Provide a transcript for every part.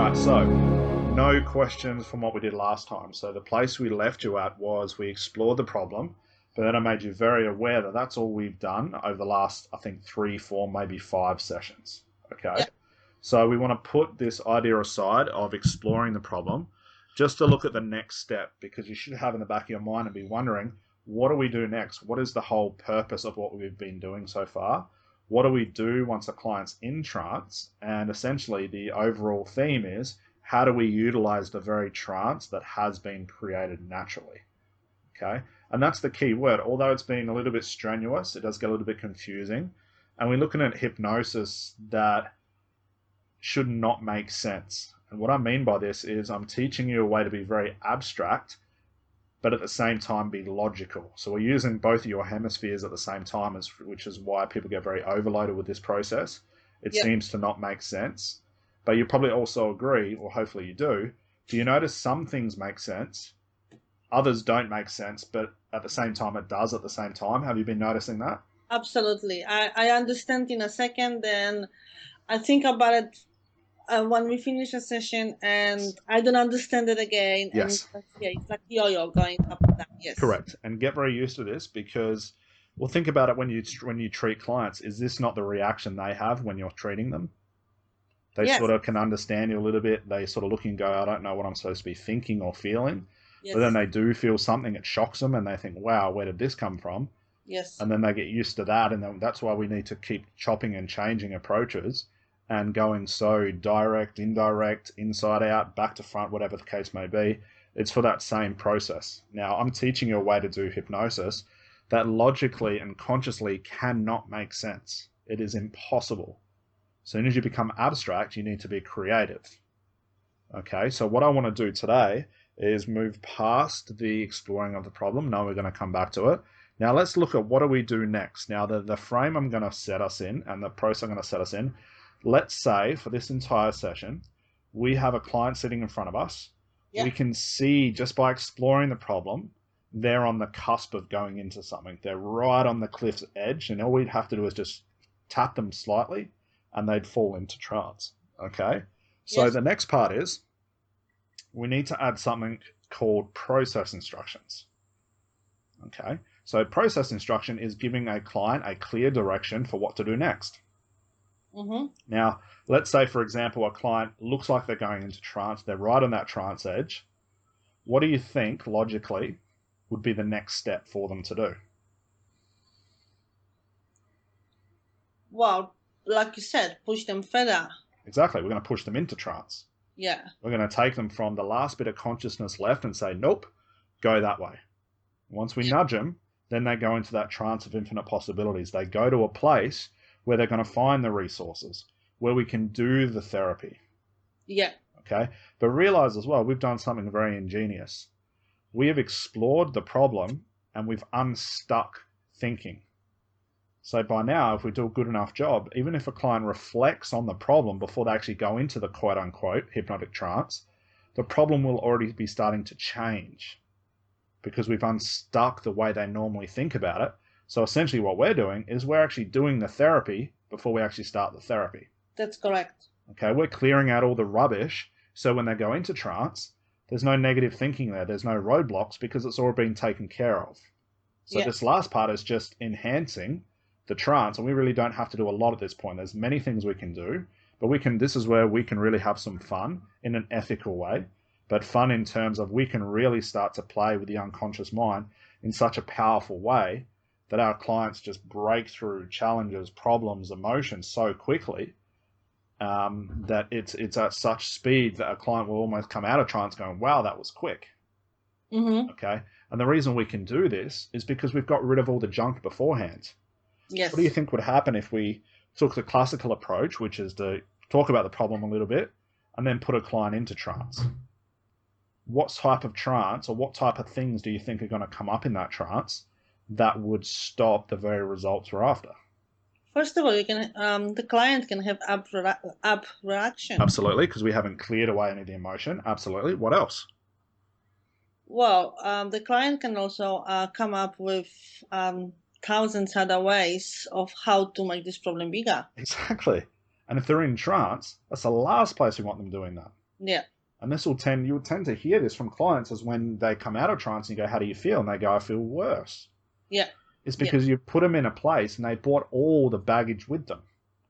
right, so no questions from what we did last time. So the place we left you at was we explored the problem, but then I made you very aware that that's all we've done over the last, I think, 3, 4, maybe 5 sessions. Okay. Yeah. So we want to put this idea aside of exploring the problem just to look at the next step, because you should have in the back of your mind and be wondering, what do we do next? What is the whole purpose of what we've been doing so far? What do we do once a client's in trance? And essentially the overall theme is, how do we utilize the very trance that has been created naturally? Okay. And that's the key word. Although it's been a little bit strenuous, it does get a little bit confusing. And we're looking at hypnosis that should not make sense. And what I mean by this is I'm teaching you a way to be very abstract, but at the same time be logical. So we're using both of your hemispheres at the same time, which is why people get very overloaded with this process. It Yeah. seems to not make sense. But you probably also agree, or hopefully you do you notice some things make sense, others don't make sense, but at the same time it does at the same time? Have you been noticing that? Absolutely. I understand in a second, and I think about it when we finish a session, and I don't understand it again. And Yes, yeah, it's like yo-yo going up and down. Yes. correct. And get very used to this, because, well, think about it when you treat clients. Is this not the reaction they have when you're treating them? They Yes. sort of can understand you a little bit. They sort of look and go, I don't know what I'm supposed to be thinking or feeling. But then Yes. they do feel something, it shocks them, and they think, wow, where did this come from? Yes. And then they get used to that. And then that's why we need to keep chopping and changing approaches and going so direct, indirect, inside out, back to front, whatever the case may be. It's for that same process. Now, I'm teaching you a way to do hypnosis that logically and consciously cannot make sense. It is impossible. As soon as you become abstract, you need to be creative. Okay, so what I want to do today is move past the exploring of the problem. Now we're going to come back to it. Now let's look at what do we do next. Now the frame I'm going to set us in and the process I'm going to set us in, let's say for this entire session, we have a client sitting in front of us. Yeah. We can see just by exploring the problem, they're on the cusp of going into something. They're right on the cliff's edge, and all we'd have to do is just tap them slightly and they'd fall into trance. Okay? So Yes. the next part is we need to add something called process instructions. Okay? So process instruction is giving a client a clear direction for what to do next. Mm-hmm. Now, let's say, for example, a client looks like they're going into trance. They're right on that trance edge. What do you think, logically, would be the next step for them to do? Well, like you said, push them further. Exactly. We're going to push them into trance. Yeah. We're going to take them from the last bit of consciousness left and say, nope, go that way. Once we nudge them, then they go into that trance of infinite possibilities. They go to a place where they're going to find the resources, where we can do the therapy. Yeah. Okay? But realize as well, we've done something very ingenious. We have explored the problem and we've unstuck thinking. So by now, if we do a good enough job, even if a client reflects on the problem before they actually go into the quote unquote hypnotic trance, the problem will already be starting to change because we've unstuck the way they normally think about it. So essentially what we're doing is we're actually doing the therapy before we actually start the therapy. That's correct. Okay, we're clearing out all the rubbish. So when they go into trance, there's no negative thinking there. There's no roadblocks because it's all been taken care of. So Yeah. this last part is just enhancing the trance, and we really don't have to do a lot at this point. There's many things we can do, but this is where we can really have some fun in an ethical way, but fun in terms of we can really start to play with the unconscious mind in such a powerful way that our clients just break through challenges, problems, emotions so quickly that it's at such speed that a client will almost come out of trance going, wow, that was quick. Mm-hmm. Okay. And the reason we can do this is because we've got rid of all the junk beforehand. Yes. What do you think would happen if we took the classical approach, which is to talk about the problem a little bit and then put a client into trance? What type of trance or what type of things do you think are going to come up in that trance that would stop the very results we're after? First of all, you can the client can have up reaction. Absolutely, because we haven't cleared away any of the emotion. Absolutely. What else? Well, the client can also come up with thousands other ways of how to make this problem bigger. Exactly. And if they're in trance, that's the last place we want them doing that. Yeah. And you'll tend to hear this from clients as when they come out of trance and you go, how do you feel? And they go, I feel worse. Yeah. It's Yeah. because you put them in a place and they brought all the baggage with them.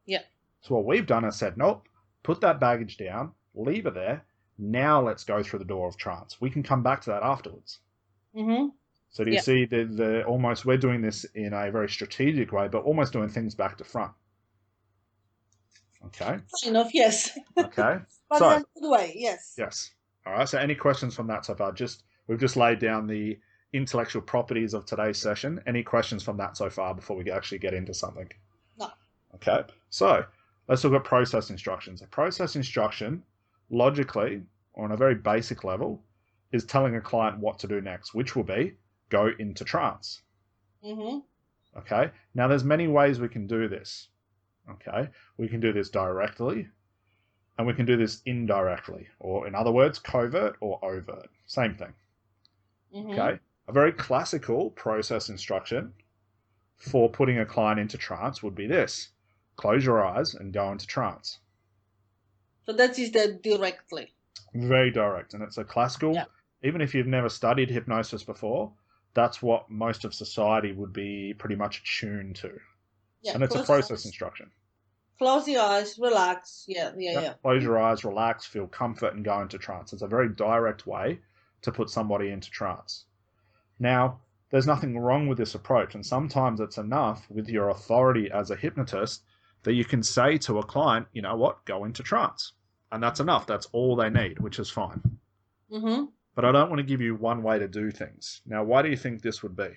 Yeah. So what we've done is said, nope, put that baggage down, leave it there. Now let's go through the door of trance. We can come back to that afterwards. Mm-hmm. So do you Yeah. see the almost, we're doing this in a very strategic way, but almost doing things back to front. Okay. Enough, yes. Okay. But So in a good way, yes. yes. All right. So any questions from that so far? We've just laid down the intellectual properties of today's session. Any questions from that so far before we actually get into something? No. Okay. So let's look at process instructions. A process instruction, logically, or on a very basic level, is telling a client what to do next, which will be go into trance. Mm-hmm. Okay. Now there's many ways we can do this. Okay. We can do this directly, and we can do this indirectly, or in other words, covert or overt. Same thing. Mm-hmm. Okay. A very classical process instruction for putting a client into trance would be this: close your eyes and go into trance. So that is the directly. Very direct. And it's a classical, Yeah. even if you've never studied hypnosis before, that's what most of society would be pretty much attuned to. Yeah. And it's a process instruction. Close your eyes, relax. Yeah. Close your eyes, relax, feel comfort, and go into trance. It's a very direct way to put somebody into trance. Now, there's nothing wrong with this approach, and sometimes it's enough with your authority as a hypnotist that you can say to a client, you know what, go into trance. And that's enough. That's all they need, which is fine. Mm-hmm. But I don't want to give you one way to do things. Now, why do you think this would be?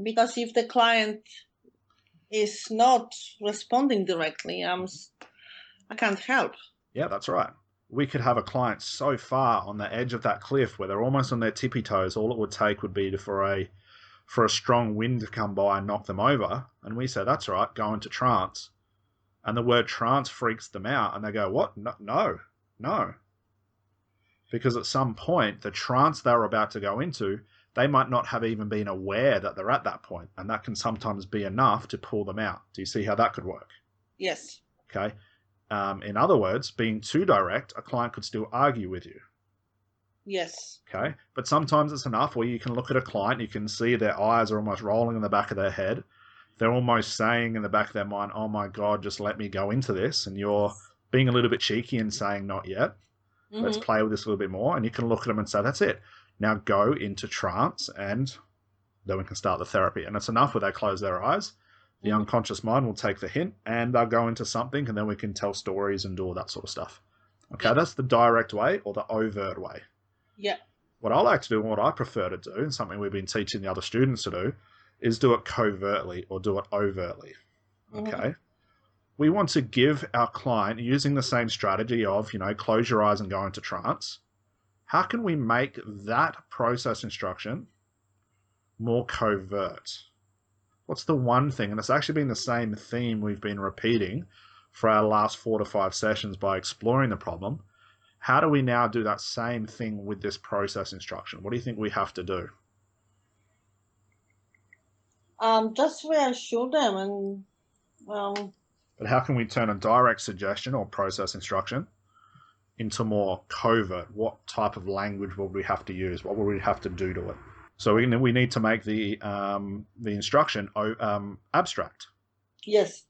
Because if the client is not responding directly, I can't help. Yeah, that's right. We could have a client so far on the edge of that cliff where they're almost on their tippy toes. All it would take would be for a strong wind to come by and knock them over. And we say, that's right, go into trance. And the word trance freaks them out. And they go, what? No. Because at some point, the trance they're about to go into, they might not have even been aware that they're at that point. And that can sometimes be enough to pull them out. Do you see how that could work? Yes. Okay. In other words, being too direct, a client could still argue with you. Yes. Okay. But sometimes it's enough where you can look at a client, you can see their eyes are almost rolling in the back of their head. They're almost saying in the back of their mind, oh my God, just let me go into this. And you're being a little bit cheeky and saying, not yet. Mm-hmm. Let's play with this a little bit more. And you can look at them and say, that's it. Now go into trance, and then we can start the therapy. And it's enough where they close their eyes. The unconscious mind will take the hint and they'll go into something, and then we can tell stories and do all that sort of stuff. Okay, That's the direct way or the overt way. Yeah. What I like to do and what I prefer to do, and something we've been teaching the other students to do, is do it covertly or do it overtly. Okay. We want to give our client, using the same strategy of, close your eyes and go into trance. How can we make that process instruction more covert? What's the one thing? And it's actually been the same theme we've been repeating for our last 4 to 5 sessions by exploring the problem. How do we now do that same thing with this process instruction? What do you think we have to do? Just reassure them and But how can we turn a direct suggestion or process instruction into more covert? What type of language will we have to use? What will we have to do to it? So we need to make the instruction abstract. Yes.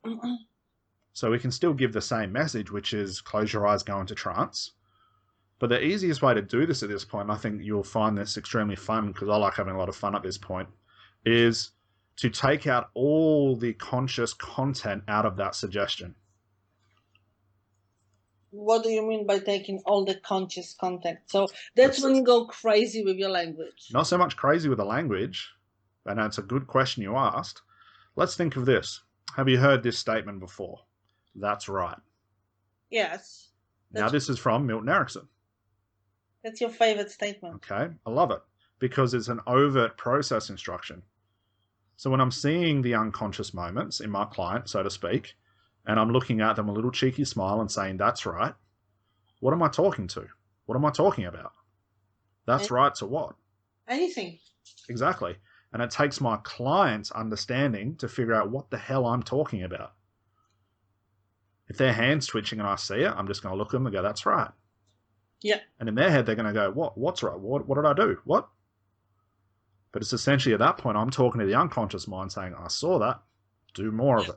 So we can still give the same message, which is close your eyes, go into trance. But the easiest way to do this at this point, and I think you'll find this extremely fun because I like having a lot of fun at this point, is to take out all the conscious content out of that suggestion. What do you mean by taking all the conscious content? So that's when you go crazy with your language. Not so much crazy with the language, and that's a good question you asked. Let's think of this. Have you heard this statement before? That's right. Yes. Now this is from Milton Erickson. That's your favorite statement. Okay, I love it because it's an overt process instruction. So when I'm seeing the unconscious moments in my client, so to speak, and I'm looking at them a little cheeky smile and saying, that's right, what am I talking to? What am I talking about? That's right to what? Anything. Exactly. And it takes my client's understanding to figure out what the hell I'm talking about. If their hand's twitching and I see it, I'm just going to look at them and go, that's right. Yeah. And in their head, they're going to go, what's right? What did I do? What? But it's essentially at that point, I'm talking to the unconscious mind saying, I saw that, do more of it.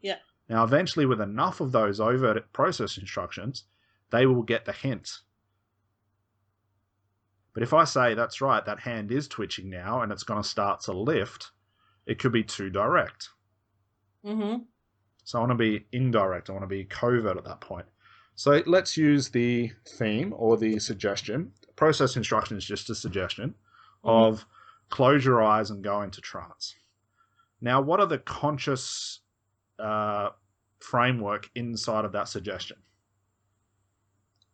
Yeah. Now, eventually, with enough of those overt process instructions, they will get the hint. But if I say, that's right, that hand is twitching now and it's going to start to lift, it could be too direct. Mm-hmm. So I want to be indirect. I want to be covert at that point. So let's use the theme or the suggestion. Process instruction is just a suggestion of close your eyes and go into trance. Now, what are the conscious framework inside of that suggestion?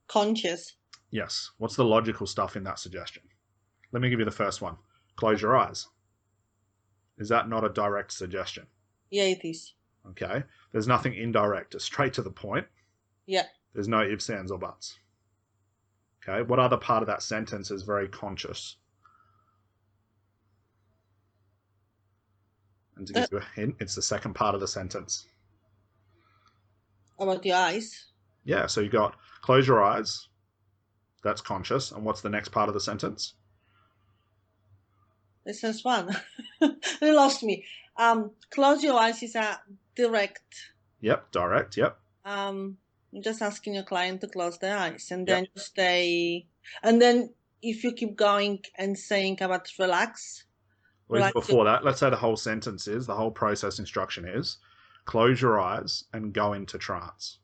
Conscious. Yes. What's the logical stuff in that suggestion? Let me give you the first one. Close your eyes. Is that not a direct suggestion? Yeah, it is. Okay. There's nothing indirect. It's straight to the point. Yeah. There's no ifs, ands, or buts. Okay. What other part of that sentence is very conscious? And to give you a hint, it's the second part of the sentence. About your eyes. Yeah. So you got close your eyes. That's conscious. And what's the next part of the sentence? This is one. You lost me. Close your eyes is a direct. Yep. Direct. Yep. Just asking your client to close their eyes, and then you stay. And then if you keep going and saying about relax. Well, before that, let's say the whole sentence is, the whole process instruction is, close your eyes and go into trance.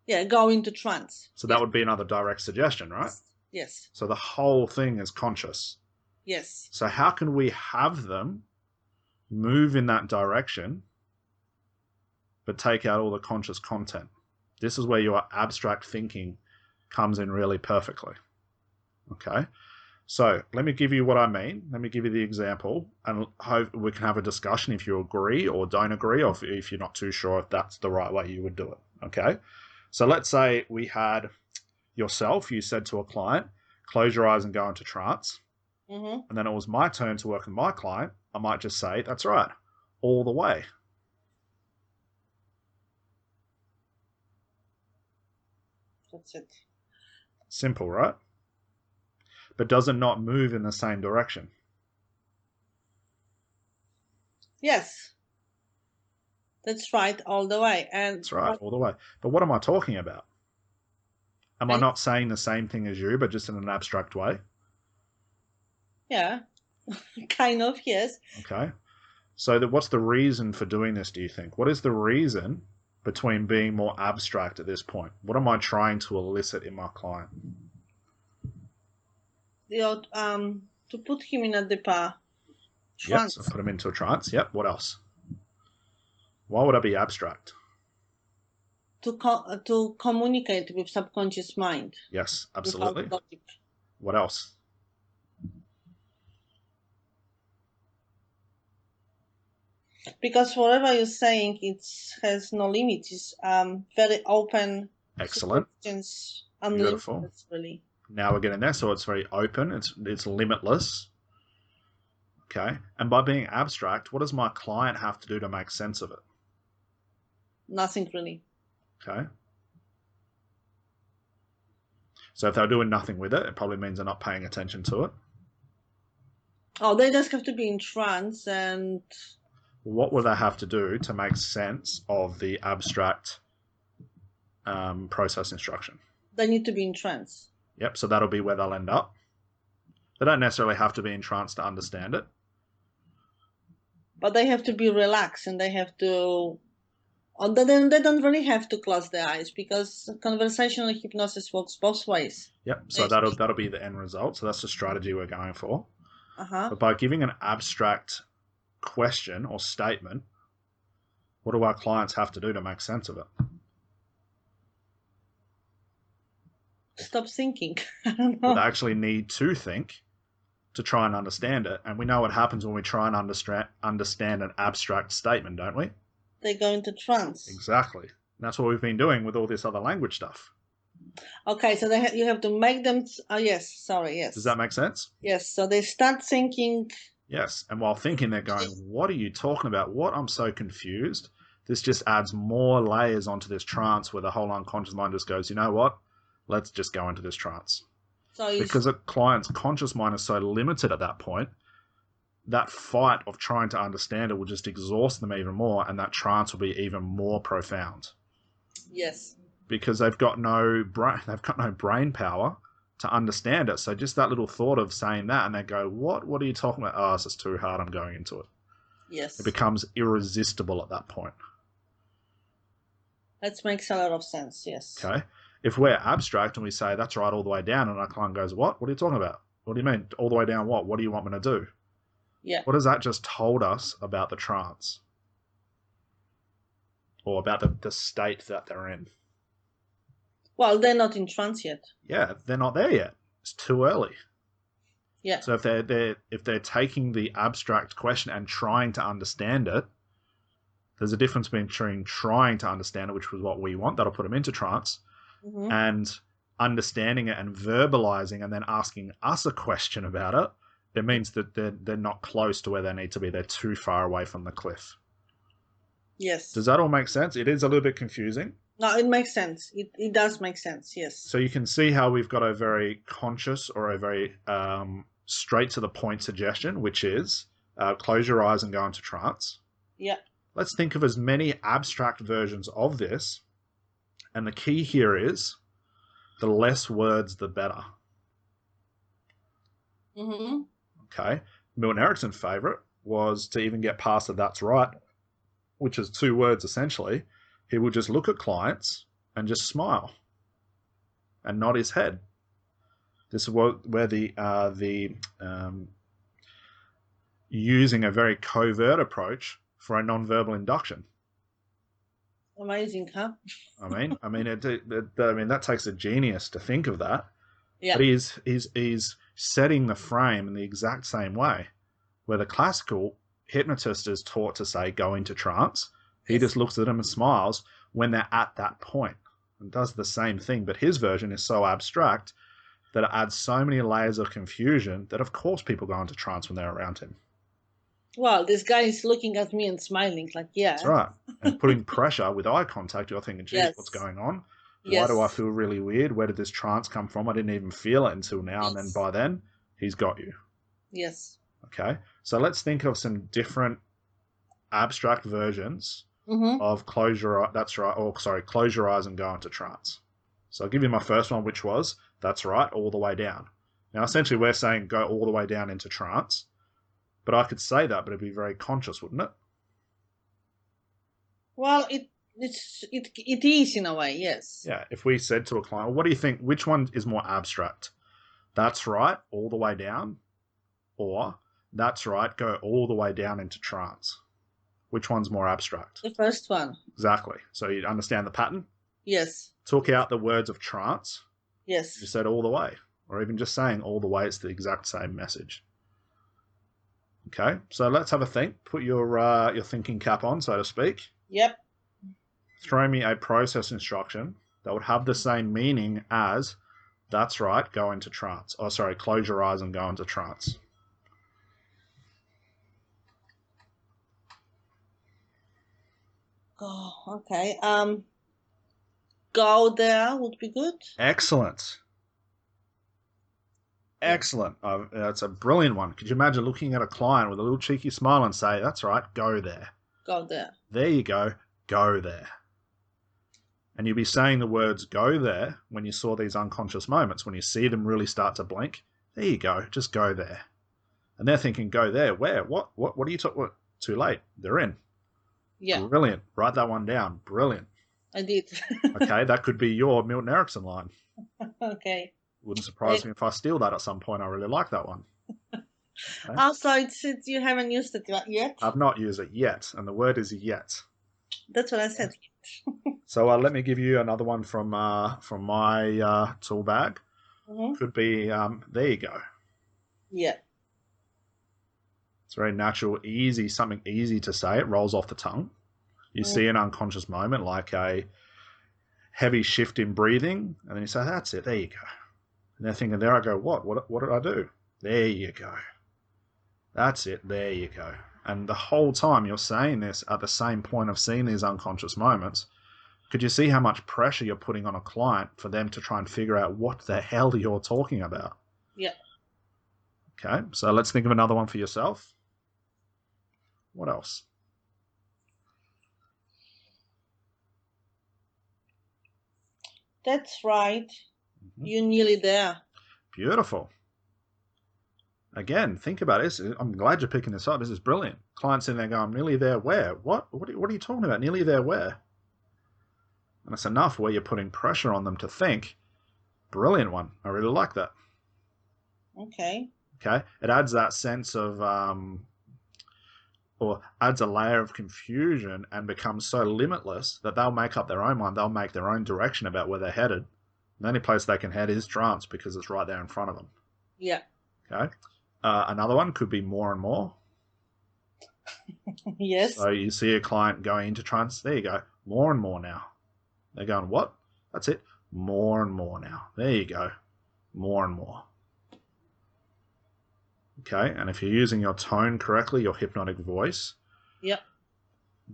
Yeah, go into trance. So that would be another direct suggestion, right? Yes. So the whole thing is conscious. Yes. So how can we have them move in that direction, but take out all the conscious content? This is where your abstract thinking comes in really perfectly. Okay. So let me give you what I mean. Let me give you the example, and hope we can have a discussion if you agree or don't agree, or if you're not too sure if that's the right way you would do it. Okay. So let's say we had yourself, you said to a client, close your eyes and go into trance. Mm-hmm. And then it was my turn to work with my client. I might just say, that's right, all the way. That's it. Simple, right? But does it not move in the same direction? Yes. That's right, all the way. And that's right, all the way. But what am I talking about? Am I not saying the same thing as you, but just in an abstract way? Yeah, kind of, yes. Okay. So what's the reason for doing this, do you think? What is the reason between being more abstract at this point? What am I trying to elicit in my client? To put him in a deeper trance. Yep, so put him into a trance. Yep, what else? Why would I be abstract? To communicate with subconscious mind. Yes, absolutely. What else? Because whatever you're saying, it has no limits. It's very open. Excellent. Beautiful. Really. Now we're getting there, so it's very open. It's limitless. Okay. And by being abstract, what does my client have to do to make sense of it? Nothing really. Okay. So if they're doing nothing with it, it probably means they're not paying attention to it. Oh, they just have to be in trance. And what will they have to do to make sense of the abstract process instruction? They need to be in trance. Yep, so that'll be where they'll end up. They don't necessarily have to be in trance to understand it. But they have to be relaxed, and they have to... They don't really have to close their eyes, because conversational hypnosis works both ways. Yep, so that'll be the end result. So that's the strategy we're going for. But by giving an abstract question or statement, what do our clients have to do to make sense of it? Stop thinking. I don't know. Well, they actually need to think to try and understand it. And we know what happens when we try and understand an abstract statement, don't we? They go into trance. Exactly. And that's what we've been doing with all this other language stuff. Okay, so you have to make them... yes, sorry, yes. Does that make sense? Yes, so they start thinking... Yes, and while thinking, they're going, what are you talking about? What? I'm so confused. This just adds more layers onto this trance where the whole unconscious mind just goes, you know what? Let's just go into this trance. So Because a client's conscious mind is so limited at that point, that fight of trying to understand it will just exhaust them even more, and that trance will be even more profound. yes. Because they've got no brain power to understand it. So just that little thought of saying that, and they go, what are you talking about? Oh, this is too hard, I'm going into it. Yes. It becomes irresistible at that point. That makes a lot of sense, yes. Okay. If we're abstract and we say that's right all the way down, and our client goes, what are you talking about? What do you mean all the way down? What do you want me to do? Yeah. What has that just told us about the trance, or about the state that they're in? Well, they're not in trance yet. Yeah, they're not there yet. It's too early. Yeah. So if they're taking the abstract question and trying to understand it, there's a difference between trying to understand it, which was what we want, that'll put them into trance, and understanding it and verbalizing and then asking us a question about it. It means that they're not close to where they need to be. They're too far away from the cliff. Yes. Does that all make sense? It is a little bit confusing. No, it makes sense. It does make sense, yes. So you can see how we've got a very conscious or a very straight to the point suggestion, which is close your eyes and go into trance. Yeah. Let's think of as many abstract versions of this. And the key here is the less words, the better. Mm-hmm. Okay. Milton Erickson's favorite was to even get past the "that's right," which is 2 words essentially. He would just look at clients and just smile and nod his head. This is where the using a very covert approach for a non-verbal induction. Amazing, huh? I mean, that takes a genius to think of that. Yeah. But he's setting the frame in the exact same way, where the classical hypnotist is taught to say, go into trance. He just looks at them and smiles when they're at that point and does the same thing. But his version is so abstract that it adds so many layers of confusion that, of course, people go into trance when they're around him. Well, this guy is looking at me and smiling like, yeah. That's right. And putting pressure with eye contact, you're thinking, geez, what's going on? Why do I feel really weird? Where did this trance come from? I didn't even feel it until now. And then by then, he's got you. Yes. Okay. So let's think of some different abstract versions of close your eyes and go into trance. So I'll give you my first one, which was, that's right, all the way down. Now, essentially, we're saying go all the way down into trance. But I could say that, but it'd be very conscious, wouldn't it? Well, it is in a way, yes. Yeah. If we said to a client, well, what do you think? Which one is more abstract? That's right, all the way down, or that's right, go all the way down into trance. Which one's more abstract? The first one. Exactly. So you understand the pattern? Yes. Took out the words of trance. Yes. You said all the way, or even just saying all the way, it's the exact same message. Okay, so let's have a think. Put your thinking cap on, so to speak. Yep. Throw me a process instruction that would have the same meaning as, that's right, go into trance. Oh, sorry, close your eyes and go into trance. Oh, okay. Go there would be good. Excellent. Excellent. That's a brilliant one. Could you imagine looking at a client with a little cheeky smile and say, that's right, go there. Go there. There you go. Go there. And you'll be saying the words go there when you saw these unconscious moments, when you see them really start to blink. There you go. Just go there. And they're thinking, go there. Where? What are you talking about? Too late. They're in. Yeah. Brilliant. Write that one down. Brilliant. I did. Okay, that could be your Milton Erickson line. Okay. Wouldn't surprise me if I steal that at some point. I really like that one. Okay. Also, you haven't used it yet? I've not used it yet, and the word is yet. That's what I said. So let me give you another one from my tool bag. Could be, there you go. Yeah. It's very natural, easy, something easy to say. It rolls off the tongue. You see an unconscious moment, like a heavy shift in breathing, and then you say, that's it, there you go. And they're thinking, there I go, what did I do? There you go. That's it, there you go. And the whole time you're saying this at the same point of seeing these unconscious moments, could you see how much pressure you're putting on a client for them to try and figure out what the hell you're talking about? Yeah. Okay, so let's think of another one for yourself. What else? That's right. Mm-hmm. You're nearly there. Beautiful. Again, think about this. I'm glad you're picking this up. This is brilliant. Clients in there going, I'm nearly there where? What are you talking about? Nearly there where? And it's enough where you're putting pressure on them to think. Brilliant one. I really like that. Okay. Okay. It adds that sense of, or adds a layer of confusion and becomes so limitless that they'll make up their own mind. They'll make their own direction about where they're headed. The only place they can head is trance because it's right there in front of them. Yeah. Okay. Another one could be more and more. Yes. So you see a client going into trance. There you go. More and more now. They're going, what? That's it. More and more now. There you go. More and more. Okay. And if you're using your tone correctly, your hypnotic voice, Yep.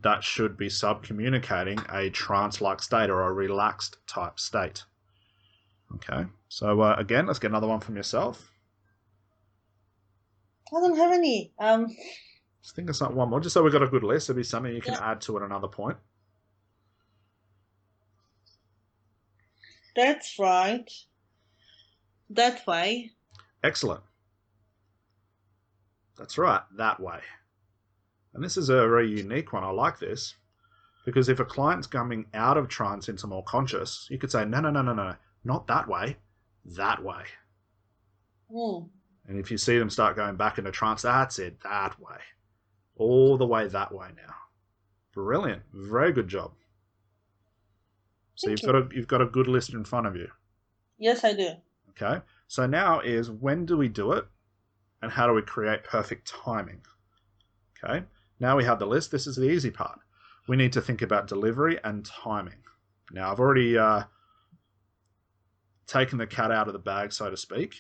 that should be sub-communicating a trance-like state or a relaxed type state. Okay. So again, let's get another one from yourself. I don't have any. Just think of one more, just so we've got a good list. There'll be something you can add to at another point. That's right. That way. Excellent. That's right, that way. And this is a very unique one. I like this because if a client's coming out of trance into more conscious, you could say, no, not that way, that way. Mm. And if you see them start going back into trance, that's it, that way. All the way that way now. Brilliant. Very good job. So you've got a good list in front of you. Yes, I do. Okay. So now is when do we do it and how do we create perfect timing? Okay. Now we have the list. This is the easy part. We need to think about delivery and timing. Now I've already taken the cat out of the bag, so to speak.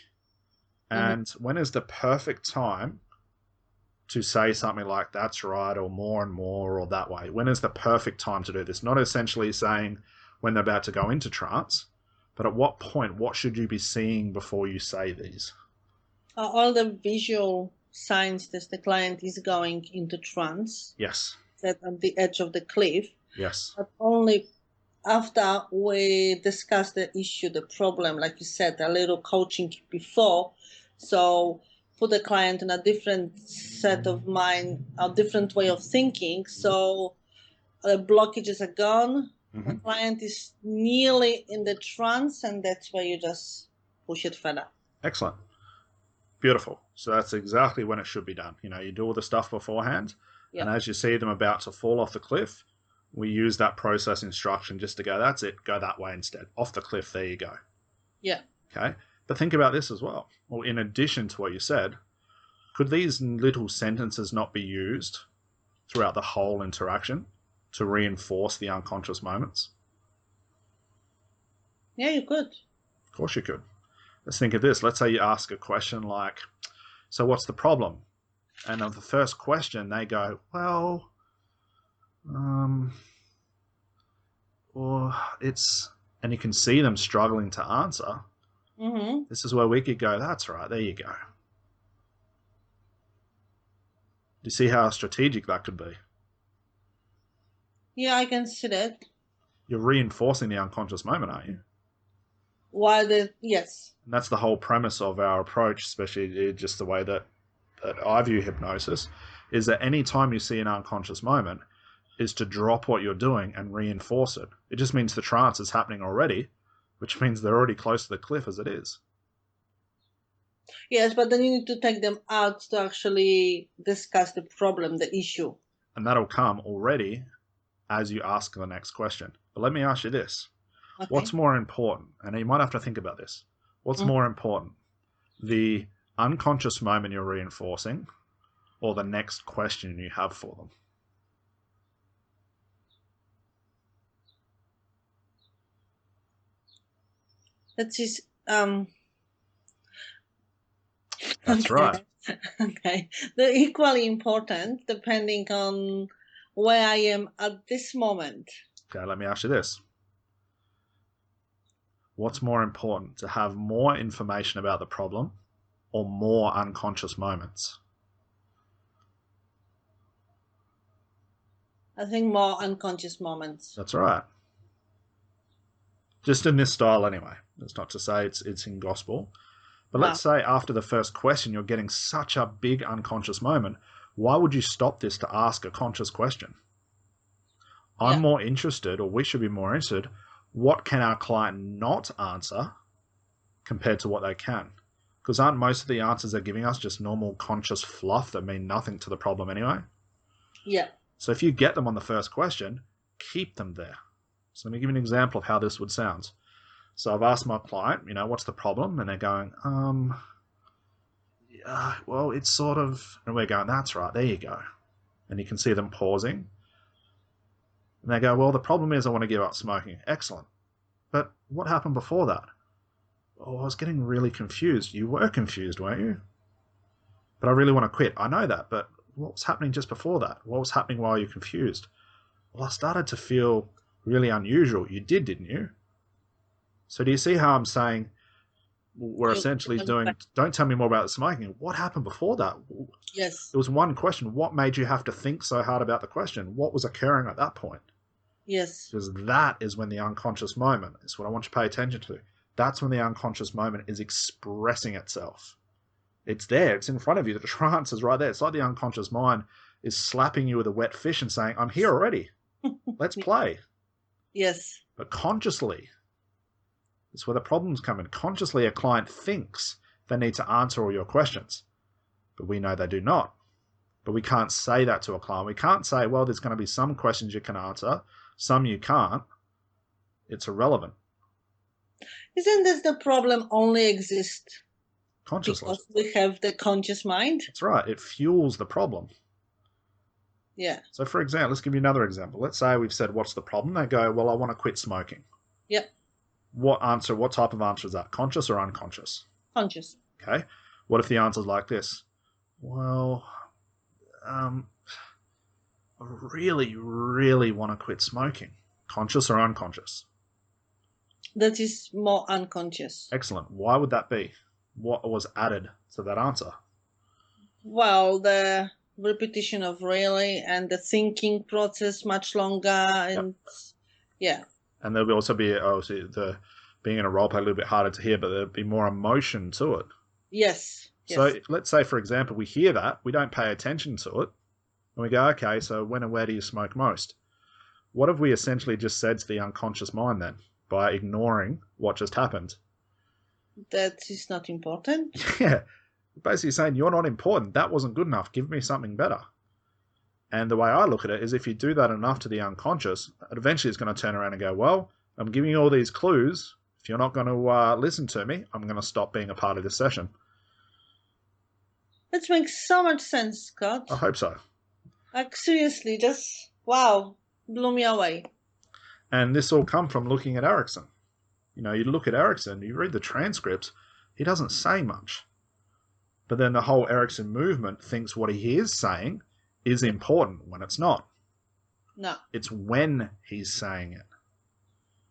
And when is the perfect time to say something like that's right or more and more or that way? When is the perfect time to do this? Not essentially saying when they're about to go into trance, but at what point, what should you be seeing before you say these? All the visual signs that the client is going into trance. Yes. That at the edge of the cliff. Yes. But only after we discuss the issue, the problem, like you said, a little coaching before. So put the client in a different set of mind, a different way of thinking. So the blockages are gone. The client is nearly in the trance, and that's where you just push it further. Excellent. Beautiful. So that's exactly when it should be done. You do all the stuff beforehand, and as you see them about to fall off the cliff, we use that process instruction just to go, that's it, go that way instead. Off the cliff, there you go. Yeah. Okay. But think about this as well. Well, in addition to what you said, could these little sentences not be used throughout the whole interaction to reinforce the unconscious moments? Yeah, you could. Of course you could. Let's think of this. Let's say you ask a question like, so what's the problem? And of the first question, they go, well, or it's, and you can see them struggling to answer. This is where we could go, that's right, there you go. Do you see how strategic that could be? Yeah, I can see that. You're reinforcing the unconscious moment, aren't you? Yes. And that's the whole premise of our approach, especially just the way that I view hypnosis, is that any time you see an unconscious moment is to drop what you're doing and reinforce it. It just means the trance is happening already, which means they're already close to the cliff as it is. Yes, but then you need to take them out to actually discuss the problem, the issue. And that'll come already as you ask the next question. But let me ask you this. Okay. What's more important? And you might have to think about this. What's more important? The unconscious moment you're reinforcing or the next question you have for them? That is That's right. Okay. They're equally important depending on where I am at this moment. Okay, let me ask you this. What's more important, to have more information about the problem or more unconscious moments? I think more unconscious moments. That's right. Just in this style anyway. That's not to say it's in gospel. But let's say after the first question, you're getting such a big unconscious moment. Why would you stop this to ask a conscious question? I'm more interested, or we should be more interested, what can our client not answer compared to what they can? Because aren't most of the answers they're giving us just normal conscious fluff that mean nothing to the problem anyway? Yeah. So if you get them on the first question, keep them there. So let me give you an example of how this would sound. So I've asked my client, what's the problem? And they're going, well, it's sort of, and we're going, that's right, there you go. And you can see them pausing. And they go, well, the problem is I want to give up smoking. Excellent. But what happened before that? Oh, I was getting really confused. You were confused, weren't you? But I really want to quit. I know that, but what was happening just before that? What was happening while you're confused? Well, I started to feel really unusual. You did, didn't you? So do you see how I'm saying we're essentially doing, don't tell me more about the smoking. What happened before that? Yes. It was one question. What made you have to think so hard about the question? What was occurring at that point? Yes. Because that is when the unconscious moment is what I want you to pay attention to. That's when the unconscious moment is expressing itself. It's there. It's in front of you. The trance is right there. It's like the unconscious mind is slapping you with a wet fish and saying, I'm here already. Let's play. Yes. But consciously, it's where the problems come in. Consciously, a client thinks they need to answer all your questions, but we know they do not. But we can't say that to a client. We can't say, well, there's going to be some questions you can answer, some you can't. It's irrelevant. Isn't this the problem only exist Consciously. because we have the conscious mind? That's right. It fuels the problem. Yeah. So for example, let's give you another example. Let's say we've said, what's the problem? They go, well, I want to quit smoking. Yep. What type of answer is that? Conscious or unconscious? Conscious. Okay. What if the answer's like this? Well, I really, really want to quit smoking. Conscious or unconscious? That is more unconscious. Excellent. Why would that be? What was added to that answer? Well, the repetition of really and the thinking process much longer and yeah. And there'll also be obviously the being in a role play a little bit harder to hear, but there'll be more emotion to it. Yes. So let's say, for example, we hear that, we don't pay attention to it, and we go, okay, so when and where do you smoke most? What have we essentially just said to the unconscious mind then by ignoring what just happened? That is not important. Yeah. Basically saying, you're not important. That wasn't good enough. Give me something better. And the way I look at it is if you do that enough to the unconscious, eventually it's going to turn around and go, well, I'm giving you all these clues. If you're not going to listen to me, I'm going to stop being a part of this session. That makes so much sense, Scott. I hope so. Like seriously, just wow, blew me away. And this all come from looking at Erickson. You look at Erickson, you read the transcripts, he doesn't say much. But then the whole Erickson movement thinks what he is saying is important when it's not. No. It's when he's saying it.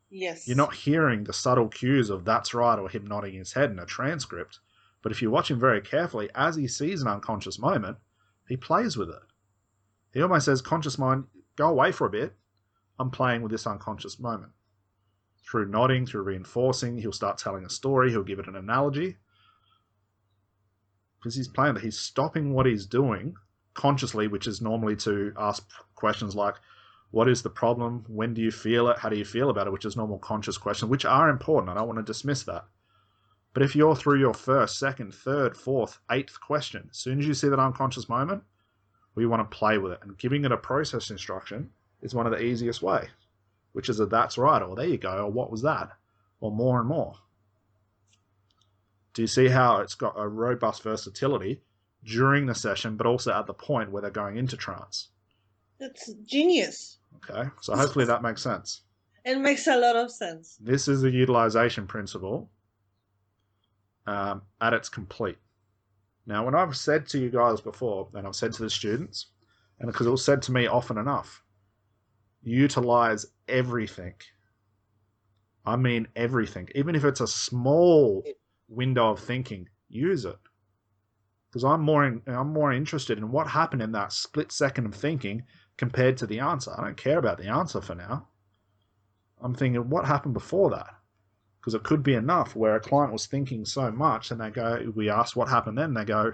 Yes. You're not hearing the subtle cues of that's right or him nodding his head in a transcript. But if you watch him very carefully, as he sees an unconscious moment, he plays with it. He almost says, conscious mind, go away for a bit. I'm playing with this unconscious moment. Through nodding, through reinforcing, he'll start telling a story, he'll give it an analogy. Because he's playing that. He's stopping what he's doing consciously, which is normally to ask questions like, what is the problem? When do you feel it? How do you feel about it? Which is normal conscious questions, which are important. I don't want to dismiss that. But if you're through your first, second, third, fourth, eighth question, as soon as you see that unconscious moment, we want to play with it. And giving it a process instruction is one of the easiest ways, which is a that's right, or there you go, or what was that, or more and more. Do you see how it's got a robust versatility during the session, but also at the point where they're going into trance? That's genius. Okay, so hopefully that makes sense. It makes a lot of sense. This is the utilization principle at its complete. Now, when I've said to you guys before, and I've said to the students, and because it was said to me often enough, utilize everything. I mean everything. Even if it's a small window of thinking, use it. Because I'm more interested in what happened in that split second of thinking compared to the answer. I don't care about the answer for now. I'm thinking, what happened before that? Because it could be enough where a client was thinking so much, and we ask what happened then, they go,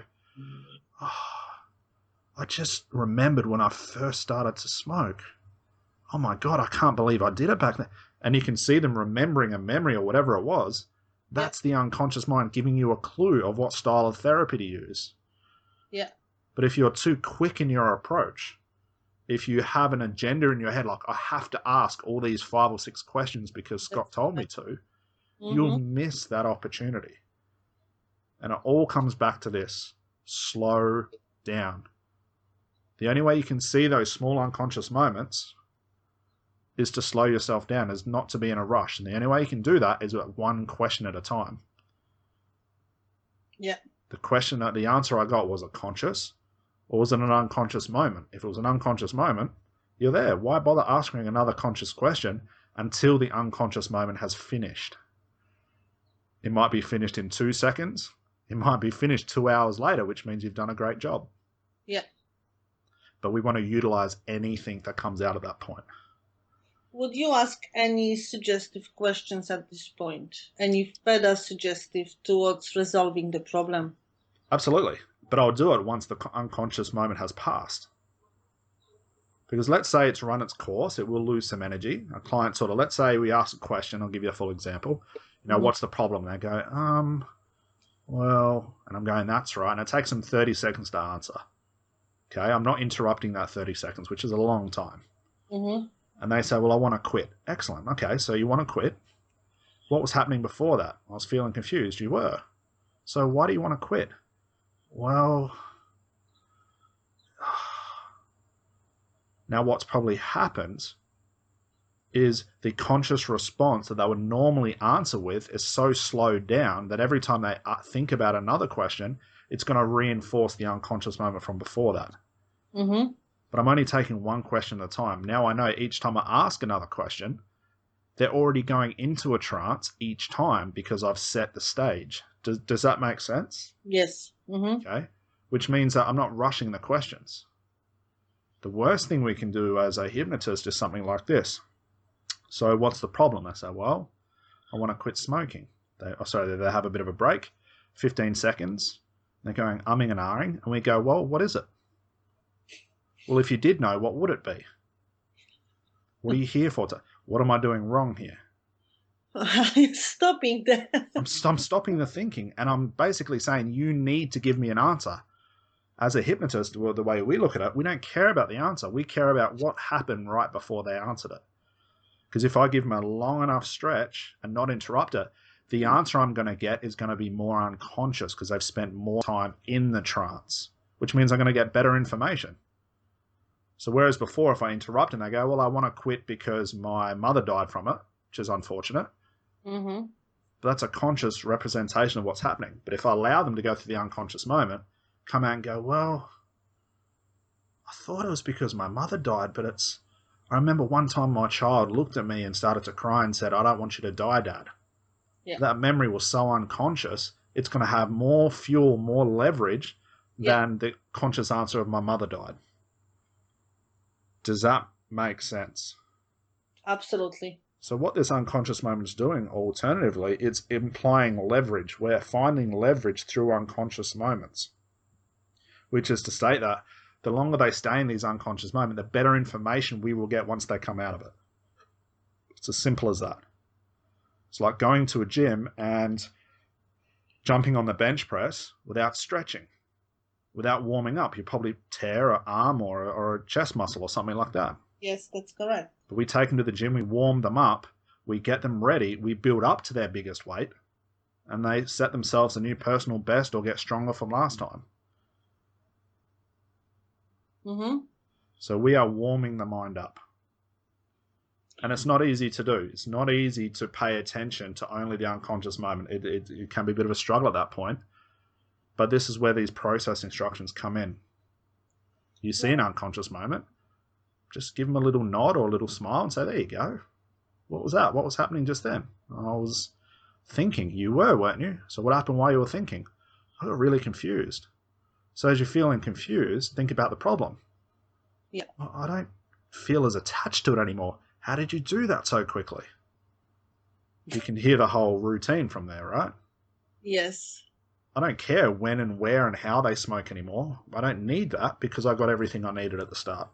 oh, I just remembered when I first started to smoke. Oh my God, I can't believe I did it back then. And you can see them remembering a memory or whatever it was. That's the unconscious mind giving you a clue of what style of therapy to use. Yeah. But if you're too quick in your approach, if you have an agenda in your head, like I have to ask all these 5 or 6 questions because Scott told me to, you'll miss that opportunity. And it all comes back to this: slow down. The only way you can see those small unconscious moments is to slow yourself down, is not to be in a rush. And the only way you can do that is with one question at a time. Yeah. The answer I got, was it conscious or was it an unconscious moment? If it was an unconscious moment, you're there. Why bother asking another conscious question until the unconscious moment has finished? It might be finished in 2 seconds. It might be finished 2 hours later, which means you've done a great job. Yeah. But we want to utilize anything that comes out at that point. Would you ask any suggestive questions at this point? Any further suggestive towards resolving the problem? Absolutely. But I'll do it once the unconscious moment has passed. Because let's say it's run its course, it will lose some energy. A client let's say we ask a question, I'll give you a full example. What's the problem? And they go, well, and I'm going, that's right. And it takes them 30 seconds to answer. Okay, I'm not interrupting that 30 seconds, which is a long time. And they say, well, I want to quit. Excellent. Okay, so you want to quit. What was happening before that? I was feeling confused. You were. So why do you want to quit? Well, now what's probably happened is the conscious response that they would normally answer with is so slowed down that every time they think about another question, it's going to reinforce the unconscious moment from before that. But I'm only taking one question at a time. Now I know each time I ask another question, they're already going into a trance each time because I've set the stage. Does that make sense? Yes. Okay. Which means that I'm not rushing the questions. The worst thing we can do as a hypnotist is something like this. So what's the problem? I say, well, I want to quit smoking. They have a bit of a break, 15 seconds. They're going umming and ahhing. And we go, well, what is it? Well, if you did know, what would it be? What are you here for? What am I doing wrong here? Stopping the... I'm stopping the thinking, and I'm basically saying you need to give me an answer. As a hypnotist, well, the way we look at it, we don't care about the answer. We care about what happened right before they answered it. Because if I give them a long enough stretch and not interrupt it, the answer I'm going to get is going to be more unconscious because they've spent more time in the trance, which means I'm going to get better information. So whereas before, if I interrupt and they go, well, I want to quit because my mother died from it, which is unfortunate. But that's a conscious representation of what's happening. But if I allow them to go through the unconscious moment, come out and go, well, I thought it was because my mother died, but I remember one time my child looked at me and started to cry and said, I don't want you to die, Dad. Yeah. That memory was so unconscious, it's going to have more fuel, more leverage than the conscious answer of my mother died. Does that make sense? Absolutely. So what this unconscious moment is doing, alternatively, it's implying leverage. We're finding leverage through unconscious moments, which is to state that the longer they stay in these unconscious moments, the better information we will get once they come out of it. It's as simple as that. It's like going to a gym and jumping on the bench press without stretching, without warming up. You probably tear an arm or a chest muscle or something like that. Yes, that's correct. But we take them to the gym, we warm them up, we get them ready, we build up to their biggest weight, and they set themselves a new personal best or get stronger from last time. So we are warming the mind up. And it's not easy to do. It's not easy to pay attention to only the unconscious moment. It can be a bit of a struggle at that point. But this is where these process instructions come in. You see an unconscious moment, just give them a little nod or a little smile and say, there you go. What was that? What was happening just then? I was thinking. You were, weren't you? So what happened while you were thinking? I got really confused. So as you're feeling confused, think about the problem. Yeah. Well, I don't feel as attached to it anymore. How did you do that so quickly? You can hear the whole routine from there, right? Yes. I don't care when and where and how they smoke anymore. I don't need that because I got everything I needed at the start.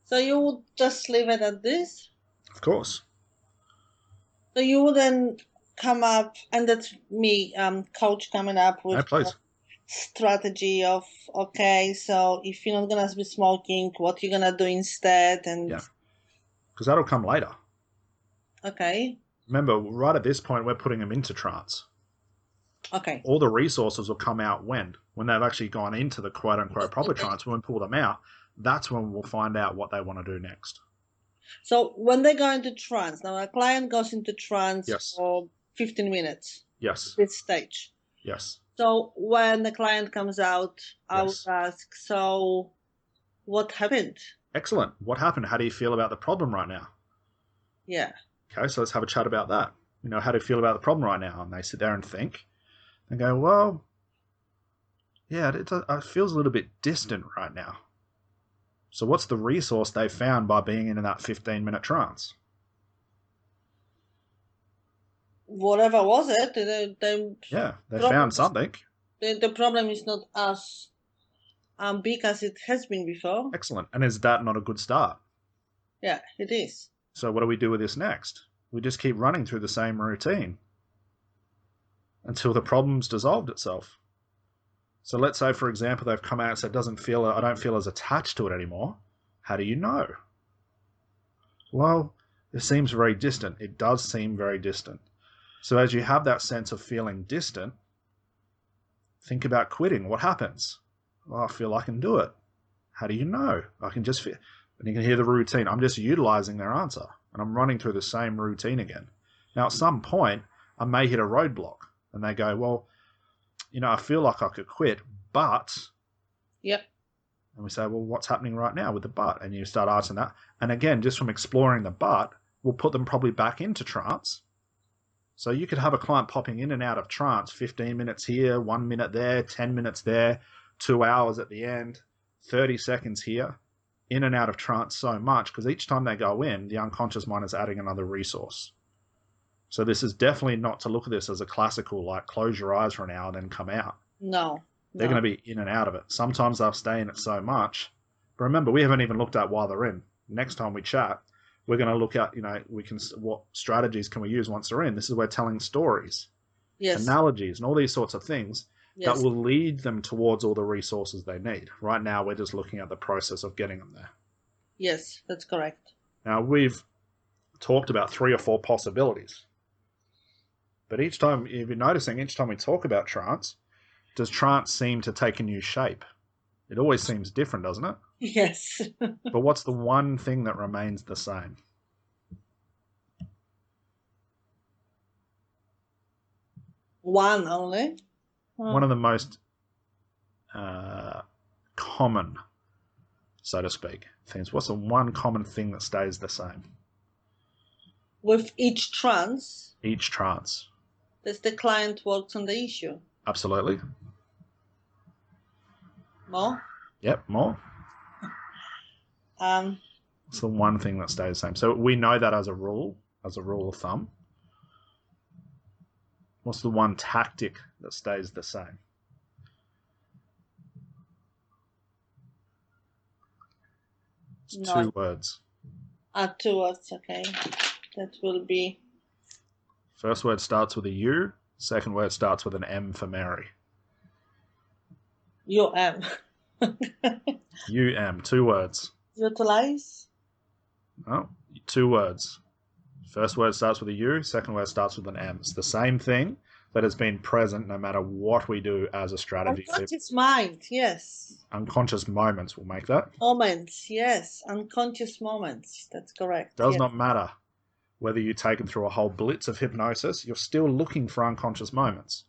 So you would just leave it at this? Of course. So you wouldn't come up, and that's me, coach, coming up No, with a please. strategy of, okay, so if you're not gonna be smoking, what you're gonna do instead, and Yeah. Because that'll come later. okay, Remember, right at this point, we're putting them into trance. okay, All the resources will come out when they've actually gone into the quote-unquote proper okay. trance. When we pull them out, that's when we'll find out what they want to do next. So when they go into trance, now a client goes into trance Yes. for 15 minutes Yes. this stage. Yes. So when the client comes out, I would Yes. ask, so what happened? Excellent. What happened? How do you feel about the problem right now? Yeah. Okay, so let's have a chat about that. How do you feel about the problem right now? And they sit there and think and go, well, yeah, it feels a little bit distant right now. So what's the resource they found by being in that 15-minute trance? Whatever was it, They found something. The problem is not as big as it has been before. Excellent. And is that not a good start? Yeah, it is. So what do we do with this next? We just keep running through the same routine until the problem's dissolved itself. So let's say, for example, they've come out and said, I don't feel as attached to it anymore. How do you know? Well, it seems very distant. It does seem very distant. So as you have that sense of feeling distant, think about quitting. What happens? Well, I feel I can do it. How do you know? I can just feel, and you can hear the routine. I'm just utilizing their answer, and I'm running through the same routine again. Now, at some point, I may hit a roadblock, and they go, well, I feel like I could quit, but... Yep. And we say, well, what's happening right now with the but? And you start asking that. And again, just from exploring the but, we'll put them probably back into trance. So you could have a client popping in and out of trance, 15 minutes here, 1 minute there, 10 minutes there, 2 hours at the end, 30 seconds here, in and out of trance so much, because each time they go in, the unconscious mind is adding another resource. So this is definitely not to look at this as a classical, like close your eyes for an hour and then come out. No. They're going to be in and out of it. Sometimes they'll stay in it so much. But remember, we haven't even looked at while they're in. Next time we chat, we're going to look at, what strategies can we use once they're in. This is where telling stories, Yes. analogies, and all these sorts of things Yes. that will lead them towards all the resources they need. Right now, we're just looking at the process of getting them there. Yes, that's correct. Now, we've talked about 3 or 4 possibilities. But each time, if you're noticing, each time we talk about trance, does trance seem to take a new shape? It always seems different, doesn't it? Yes. But what's the one thing that remains the same? One only? One of the most common, so to speak, things. What's the one common thing that stays the same? With each trance, Each trance. that the client works on the issue. Absolutely. More? Yep, more. It's the one thing that stays the same. So we know that as a rule of thumb. What's the one tactic that stays the same? It's No. 2 words. 2 words, okay. That will be... First word starts with a U. Second word starts with an M for Mary. UM. UM, 2 words. Utilize? Oh, 2 words. First word starts with a U, second word starts with an M. It's the same thing that has been present no matter what we do as a strategy. Unconscious mind, yes. Unconscious moments will make that. Moments, yes. Unconscious moments. That's correct. Does yes. not matter whether you take them through a whole blitz of hypnosis, you're still looking for unconscious moments.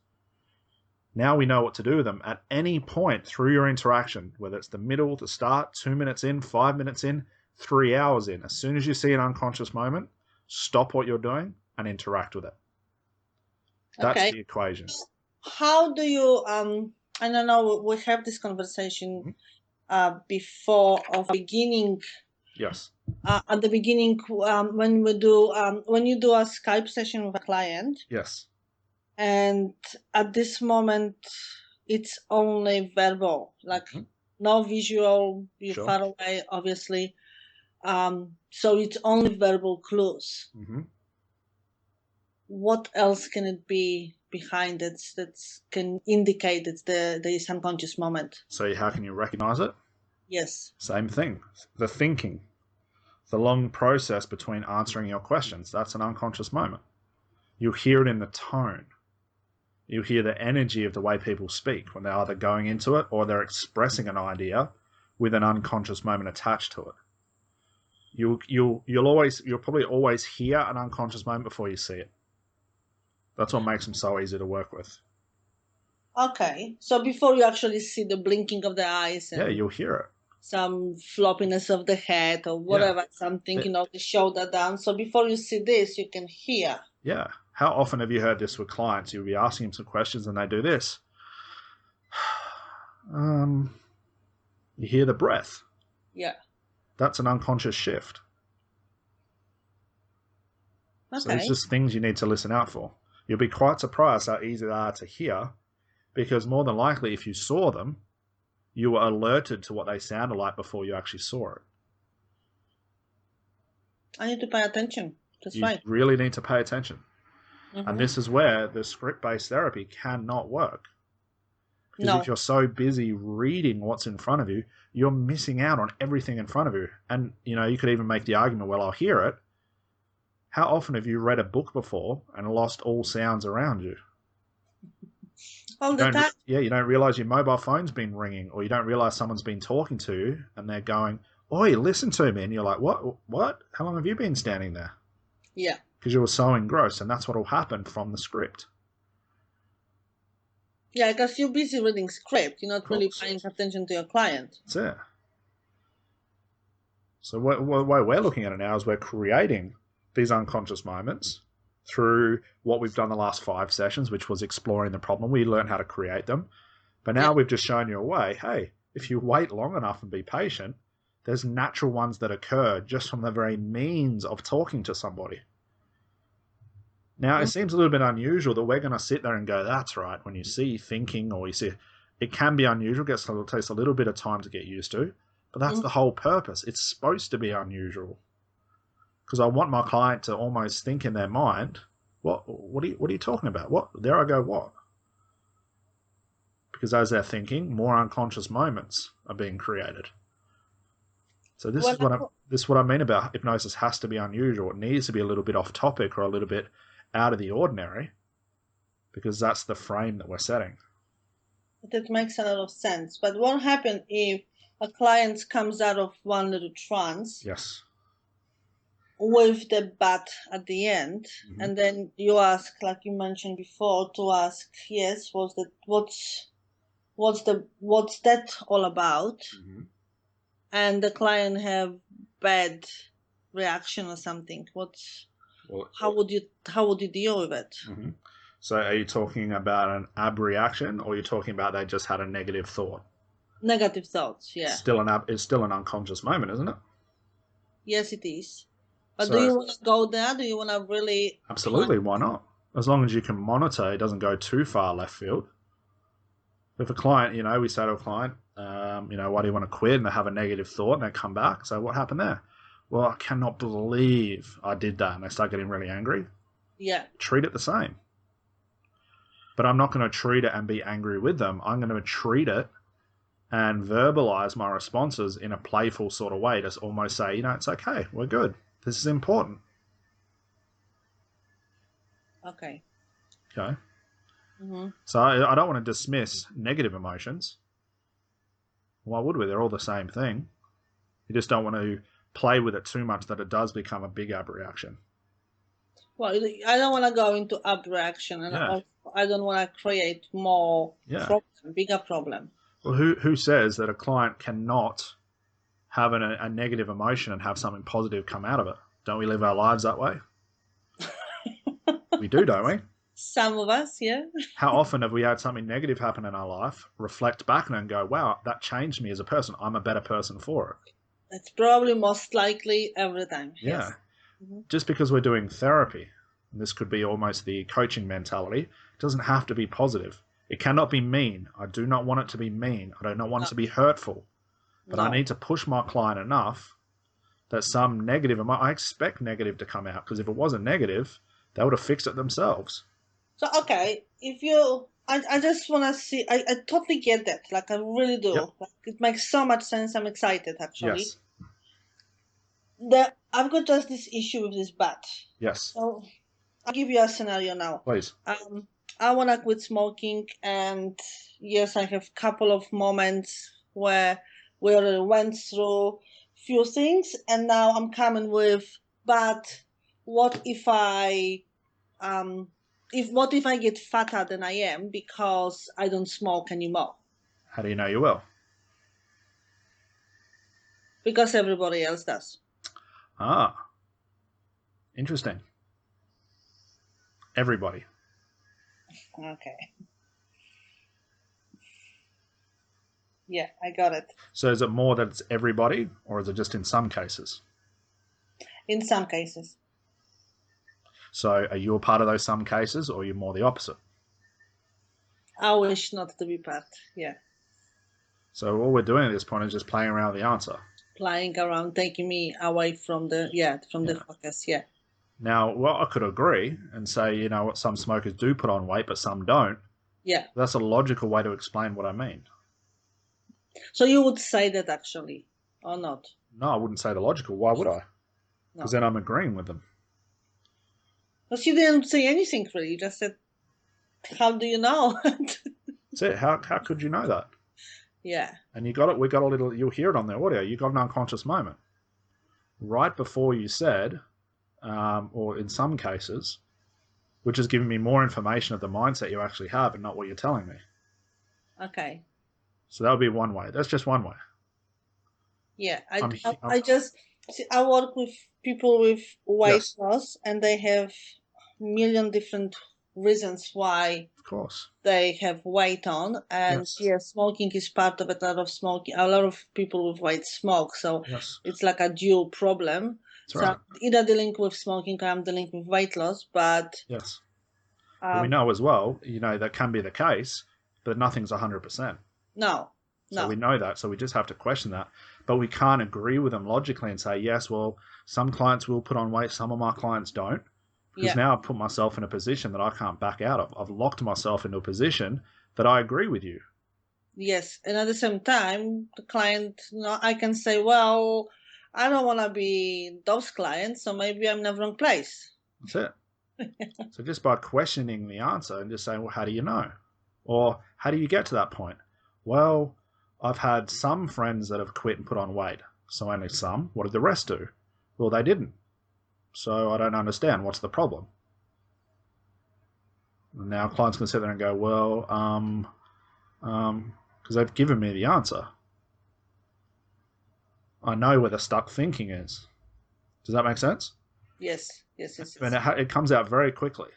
Now we know what to do with them at any point through your interaction, whether it's the middle, the start, 2 minutes in, 5 minutes in, 3 hours in. As soon as you see an unconscious moment, stop what you're doing and interact with it. That's Okay. the equation. How do you, I don't know, we have this conversation before of beginning. Yes. At the beginning, when you do a Skype session with a client. Yes. And at this moment, it's only verbal, like no visual, you're Sure. far away, obviously. So it's only verbal clues. What else can it be behind it that can indicate it's this unconscious moment? So how can you recognize it? Yes. Same thing. The thinking. The long process between answering your questions. That's an unconscious moment. You hear it in the tone. You hear the energy of the way people speak when they're either going into it or they're expressing an idea with an unconscious moment attached to it. You'll probably always hear an unconscious moment before you see it. That's what makes them so easy to work with. Okay, so before you actually see the blinking of the eyes, and you'll hear it. Some floppiness of the head or whatever, something, the shoulder down. So before you see this, you can hear. Yeah. How often have you heard this with clients? You'll be asking them some questions and they do this. You hear the breath. Yeah. That's an unconscious shift. Okay. So it's just things you need to listen out for. You'll be quite surprised how easy they are to hear, because more than likely, if you saw them, you were alerted to what they sounded like before you actually saw it. I need to pay attention. That's right. You really need to pay attention. And this is where the script-based therapy cannot work. Because if you're so busy reading what's in front of you, you're missing out on everything in front of you. And, you could even make the argument, well, I'll hear it. How often have you read a book before and lost all sounds around you? All the time. You don't realize your mobile phone's been ringing, or you don't realize someone's been talking to you and they're going, "Oi, listen to me." And you're like, what? How long have you been standing there? Yeah. Because you were so engrossed, and that's what will happen from the script. Yeah, because you're busy reading script. You're not really paying attention to your client. That's it. So the way we're looking at it now is we're creating these unconscious moments through what we've done the last 5 sessions, which was exploring the problem. We learned how to create them. But now we've just shown you a way. Hey, if you wait long enough and be patient, there's natural ones that occur just from the very means of talking to somebody. Now, it seems a little bit unusual that we're going to sit there and go, that's right, when you see thinking or you see it can be unusual. It takes a little bit of time to get used to, but that's the whole purpose. It's supposed to be unusual. Because I want my client to almost think in their mind, what are you talking about? What? There I go, what? Because as they're thinking, more unconscious moments are being created. So this is what I mean about hypnosis has to be unusual. It needs to be a little bit off topic or a little bit out of the ordinary, because that's the frame that we're setting. That makes a lot of sense. But what happens if a client comes out of one little trance? Yes. With the but at the end, and then you ask, like you mentioned before, to ask, yes, what's that all about? And the client have bad reaction or something. How would you deal with it? So are you talking about an abreaction, or are you talking about they just had a negative thought? Negative thoughts, yeah. It's still an unconscious moment, isn't it? Yes, it is. But do you want to go there? Do you want to really... Absolutely, why not? As long as you can monitor, it doesn't go too far left field. If a client, we say to a client, why do you want to quit? And they have a negative thought and they come back. So what happened there? Well, I cannot believe I did that. And they start getting really angry. Yeah. Treat it the same. But I'm not going to treat it and be angry with them. I'm going to treat it and verbalize my responses in a playful sort of way to almost say, it's okay. We're good. This is important. Okay. Okay. So I don't want to dismiss negative emotions. Why would we? They're all the same thing. You just don't want to play with it too much that it does become a big abreaction. Well, I don't want to go into abstraction, and Yeah, I don't want to create more yeah. problem, bigger problem. Well, who says that a client cannot have a negative emotion and have something positive come out of it? Don't we live our lives that way? We do, don't we? Some of us, yeah. How often have we had something negative happen in our life, reflect back and go, wow, that changed me as a person. I'm a better person for it. It's probably most likely every time. Yeah. Yes. Mm-hmm. Just because we're doing therapy, and this could be almost the coaching mentality, it doesn't have to be positive. It cannot be mean. I do not want it to be mean. I do not want it to be hurtful. But I No. need to push my client enough that some negative, I expect negative to come out, because if it wasn't negative, they would have fixed it themselves. So okay, if you, I just want to see. I totally get that. Like I really do. Yep. Like, it makes so much sense. I'm excited actually. Yes. I've got just this issue with this bat. Yes. So I'll give you a scenario now. Please. I want to quit smoking, and yes, I have a couple of moments where we already went through few things, and now I'm coming with, but what if I, what if I get fatter than I am because I don't smoke anymore? How do you know you will? Because everybody else does. Ah, interesting. Everybody. Okay. Yeah, I got it. So is it more that it's everybody, or is it just in some cases? In some cases. So are you a part of those some cases, or are you more the opposite? I wish not to be part. Yeah. So all we're doing at this point is just playing around with the answer. Playing around, taking me away from the the focus. Yeah. Now, well, I could agree and say, you know what, some smokers do put on weight, but some don't. Yeah. That's a logical way to explain what I mean. So you would say that actually, or not? No, I wouldn't say the logical. Why would I? Because No. then I'm agreeing with them. Because you didn't say anything really. You just said, "How do you know?" That's it. How could you know that? Yeah. And you got it. We got a little. You'll hear it on the audio. You got an unconscious moment right before you said, or in some cases, which is giving me more information of the mindset you actually have and not what you're telling me. Okay. So that would be one way. That's just one way. Yeah. I just see. I work with people with weight Yes, loss, and they have million different reasons why of course. they have weight on, and Yes, yeah, smoking is part of it. A lot of people with weight smoke, so yes. it's like a dual problem. That's So right. I'm either dealing with smoking or I'm dealing with weight loss, but Yes. But we know as well, you know, that can be the case, but nothing's 100%. no, So no, we know that. So we just have to question that. But we can't agree with them logically and say, yes, well, some clients will put on weight, some of my clients don't. Because yeah, now I've put myself in a position that I can't back out of. I've locked myself into a position that I agree with you. yes, and at the same time, the client, I can say, well, I don't want to be those clients, so maybe I'm in the wrong place. That's it. So just by questioning the answer and just saying, well, how do you know? Or how do you get to that point? Well, I've had some friends that have quit and put on weight. So only some. What did the rest do? Well, they didn't. So I don't understand. What's the problem? And now clients can sit there and go, well, because they've given me the answer. I know where the stuck thinking is. Does that make sense? Yes, yes, yes, And yes. it comes out very quickly.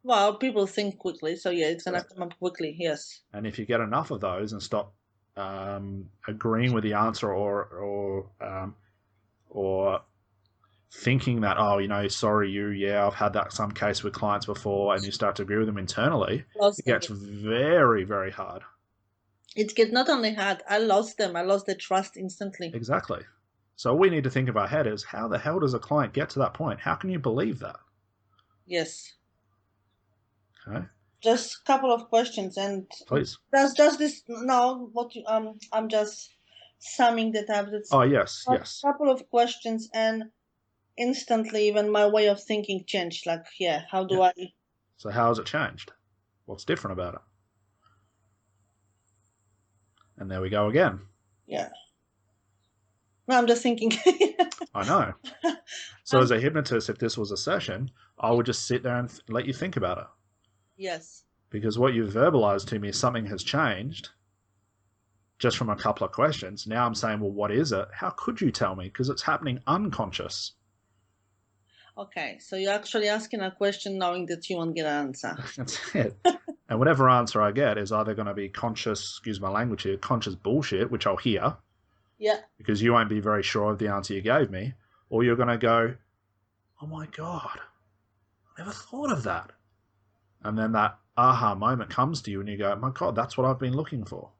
Well, people think quickly, so yeah, it's gonna Correct. come up quickly. Yes. And if you get enough of those and stop agreeing with the answer or thinking that, oh, you know, sorry, yeah, I've had that some case with clients before, and you start to agree with them internally, Lost it them. gets very, very hard. It get not only hard. I lost them. I lost the trust instantly. Exactly. So all we need to think of our head is, how the hell does a client get to that point? How can you believe that? Yes. Okay, Just a couple of questions, and please. does this no? What you, I'm just summing that up. That's Oh, yes, a yes. couple of questions, and instantly, even my way of thinking changed. Like, yeah, how do Yeah. I? So how has it changed? What's different about it? And there we go again. Yeah. No, I'm just thinking. I know. So as a hypnotist, if this was a session, I would just sit there and let you think about it. Yes. Because what you've verbalized to me is something has changed just from a couple of questions. Now I'm saying, well, what is it? How could you tell me? Because it's happening unconscious. Okay, so you're actually asking a question knowing that you won't get an answer. That's it. And whatever answer I get is either going to be conscious, excuse my language here, conscious bullshit, which I'll hear. Yeah. Because you won't be very sure of the answer you gave me. Or you're going to go, oh my God, I never thought of that. And then that aha moment comes to you and you go, my God, that's what I've been looking for.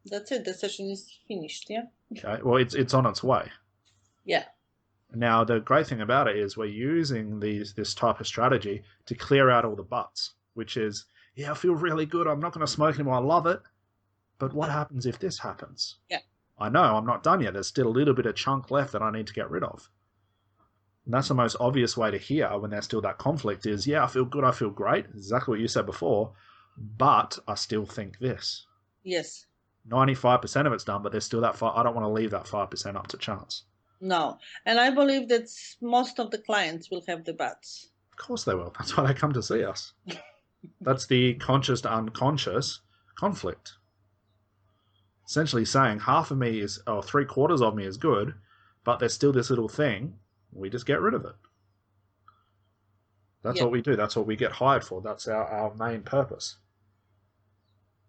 That's it. The session is finished, yeah? Okay, well, it's on its way. Yeah. Now, the great thing about it is we're using this type of strategy to clear out all the buts, which is, yeah, I feel really good. I'm not going to smoke anymore. I love it. But what happens if this happens? Yeah. I know I'm not done yet. There's still a little bit of chunk left that I need to get rid of. And that's the most obvious way to hear when there's still that conflict is, yeah, I feel good. I feel great. Exactly what you said before. But I still think this. Yes. 95% of it's done, but there's still that I don't want to leave that 5% up to chance. No. And I believe that most of the clients will have the bats. Of course they will. That's why they come to see us. That's the conscious to unconscious conflict. Essentially saying half of me is, or 3/4 of me is good, but there's still this little thing. We just get rid of it. That's what we do. That's what we get hired for. That's our main purpose.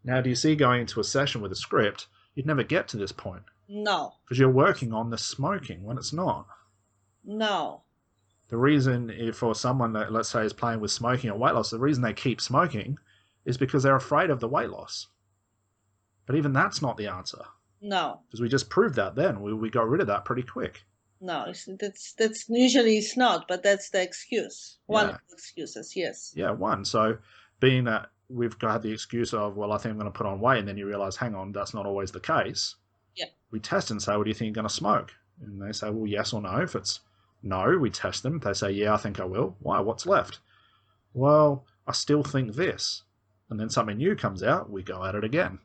Now, do you see going into a session with a script, you'd never get to this point? No. Because you're working on the smoking when it's not. No. The reason for someone that, let's say, is playing with smoking or weight loss, the reason they keep smoking is because they're afraid of the weight loss. But even that's not the answer. No. Because we just proved that then. We got rid of that pretty quick. No, that's usually it's not, but that's the excuse. One of the excuses, yes. Yeah, one. So being that we've got the excuse of, well, I think I'm going to put on weight, and then you realize, hang on, that's not always the case. Yeah. We test and say, well, do you think you're going to smoke? And they say, well, yes or no. If it's no, we test them. They say, yeah, I think I will. Why? What's left? Well, I still think this. And then something new comes out, we go at it again.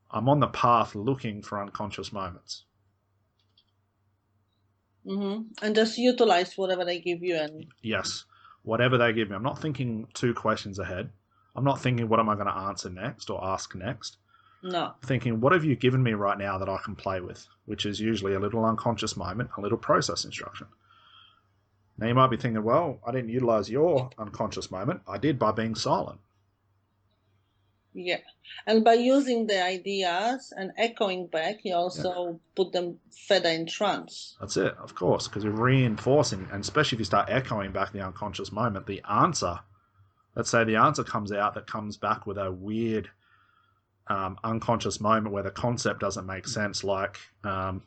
I'm on the path looking for unconscious moments. And just utilize whatever they give you. And yes, whatever they give me. I'm not thinking 2 questions ahead. I'm not thinking, what am I going to answer next or ask next? No. I'm thinking, what have you given me right now that I can play with? Which is usually a little unconscious moment, a little process instruction. Now you might be thinking, well, I didn't utilize your unconscious moment. I did by being silent. Yeah. And by using the ideas and echoing back, you also put them further in trance. That's it, of course, because you're reinforcing, and especially if you start echoing back the unconscious moment, the answer, let's say the answer comes out that comes back with a weird unconscious moment where the concept doesn't make sense, like I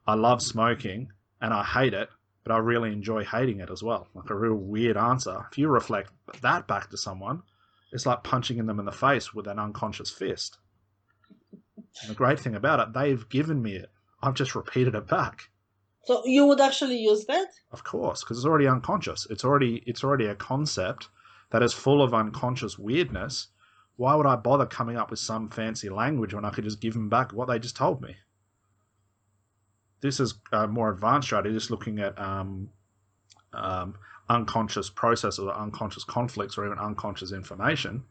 love smoking and I hate it, but I really enjoy hating it as well. Like a real weird answer. If you reflect that back to someone, it's like punching them in the face with an unconscious fist. And the great thing about it, they've given me it. I've just repeated it back. So you would actually use that? Of course, because it's already unconscious. It's already a concept that is full of unconscious weirdness. Why would I bother coming up with some fancy language when I could just give them back what they just told me? This is a more advanced strategy, just looking at unconscious processes or unconscious conflicts or even unconscious information.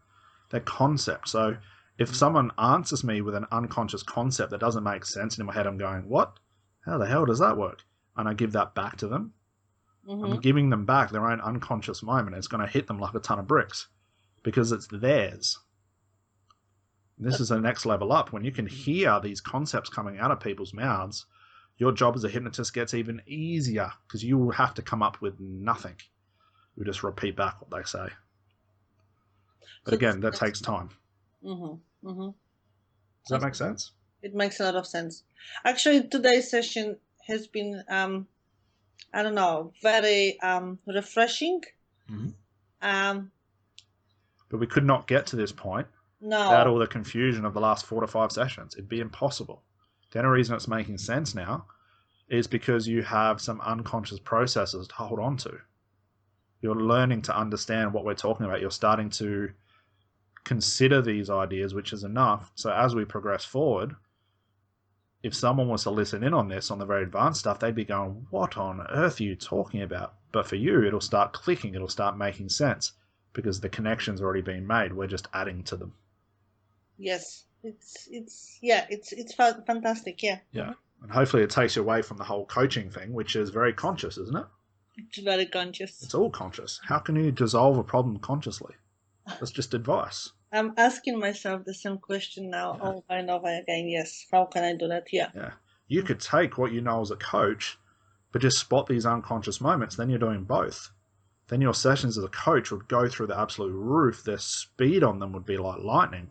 They're concepts. So if someone answers me with an unconscious concept that doesn't make sense, and in my head I'm going, what? How the hell does that work? And I give that back to them. I'm giving them back their own unconscious moment. It's going to hit them like a ton of bricks because it's theirs. This is the next level up. When you can hear these concepts coming out of people's mouths, your job as a hypnotist gets even easier because you will have to come up with nothing. You just repeat back what they say. But again, that takes time. Does that make sense? It makes a lot of sense. Actually, today's session has been, I don't know, very refreshing. But we could not get to this point without all the confusion of the last 4 to 5 sessions. It'd be impossible. The only reason it's making sense now is because you have some unconscious processes to hold on to. You're learning to understand what we're talking about. You're starting to consider these ideas, which is enough. So as we progress forward, if someone was to listen in on this, on the very advanced stuff, they'd be going, what on earth are you talking about? But for you, it'll start clicking, it'll start making sense because the connection's already been made. We're just adding to them. Yes, it's fantastic. Yeah. Yeah. And hopefully it takes you away from the whole coaching thing, which is very conscious, isn't it? It's very conscious. It's all conscious. How can you dissolve a problem consciously? That's just advice. I'm asking myself the same question now over and over again. Yes. How can I do that? Yeah. Yeah. You could take what you know as a coach, but just spot these unconscious moments. Then you're doing both. Then your sessions as a coach would go through the absolute roof. Their speed on them would be like lightning.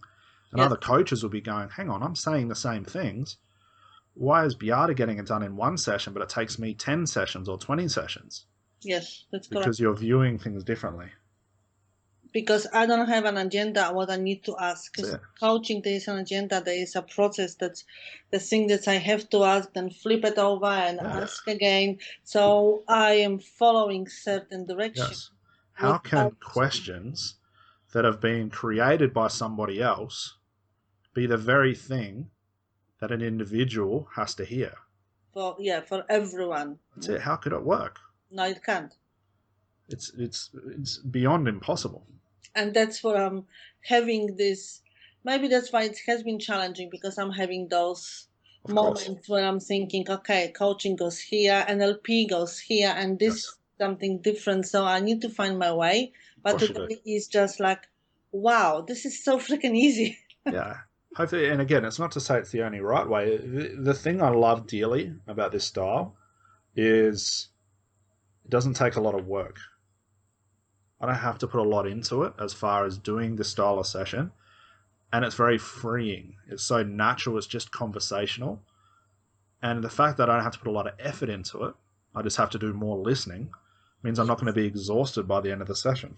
And other coaches would be going, hang on, I'm saying the same things. Why is Beata getting it done in one session, but it takes me 10 sessions or 20 sessions? Yes, that's correct. Because you're viewing things differently. Because I don't have an agenda what I need to ask. Because coaching, there is an agenda, there is a process. That's the thing that I have to ask, then flip it over and ask again. So I am following certain direction. Yes. How can questions that have been created by somebody else be the very thing that an individual has to hear? For everyone. That's it. How could it work? No, it can't. It's beyond impossible. And that's where I'm having this. Maybe that's why it has been challenging, because I'm having those moments where I'm thinking, okay, coaching goes here, NLP goes here, and this is something different. So I need to find my way. But today is just like, wow, this is so freaking easy. Yeah. Hopefully, and again, it's not to say it's the only right way. The thing I love dearly about this style is it doesn't take a lot of work. I don't have to put a lot into it as far as doing this style of session. And it's very freeing. It's so natural. It's just conversational. And the fact that I don't have to put a lot of effort into it, I just have to do more listening, means I'm not going to be exhausted by the end of the session.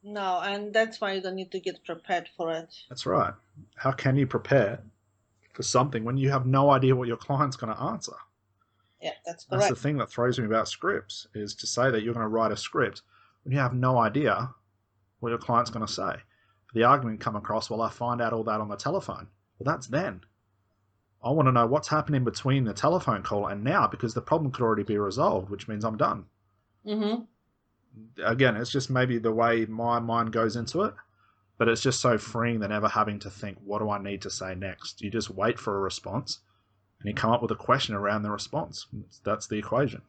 No, and that's why you don't need to get prepared for it. That's right. How can you prepare for something when you have no idea what your client's going to answer? Yeah, that's correct. That's the thing that throws me about scripts, is to say that you're going to write a script when you have no idea what your client's going to say. The argument come across, well, I find out all that on the telephone. Well, that's then. I want to know what's happening between the telephone call and now, because the problem could already be resolved, which means I'm done. Mm-hmm. Again, it's just maybe the way my mind goes into it, but it's just so freeing than ever having to think, what do I need to say next? You just wait for a response and you come up with a question around the response. That's the equation.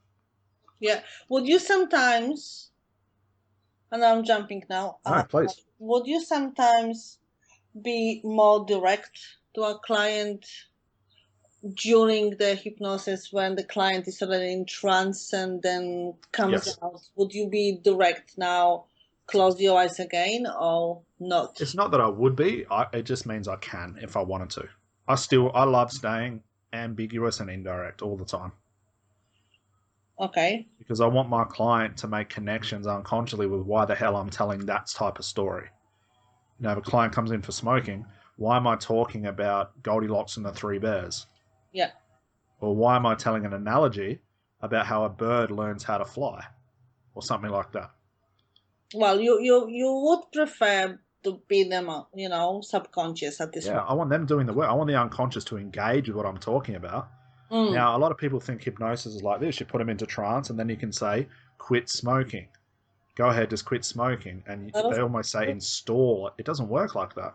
Yeah. Would you sometimes, and I'm jumping now. No, please. Would you sometimes be more direct to a client during the hypnosis when the client is already in trance and then comes out? Would you be direct now, close your eyes again, or not? It's not that I would be. It just means I can if I wanted to. I love staying ambiguous and indirect all the time. Okay. Because I want my client to make connections unconsciously with why the hell I'm telling that type of story. You know, if a client comes in for smoking, why am I talking about Goldilocks and the Three Bears? Yeah. Or why am I telling an analogy about how a bird learns how to fly? Or something like that. Well, you would prefer to be them, subconscious at this point. Yeah, I want them doing the work. I want the unconscious to engage with what I'm talking about. Now, a lot of people think hypnosis is like this. You put them into trance and then you can say, quit smoking. Go ahead, just quit smoking. And they almost say install. It doesn't work like that.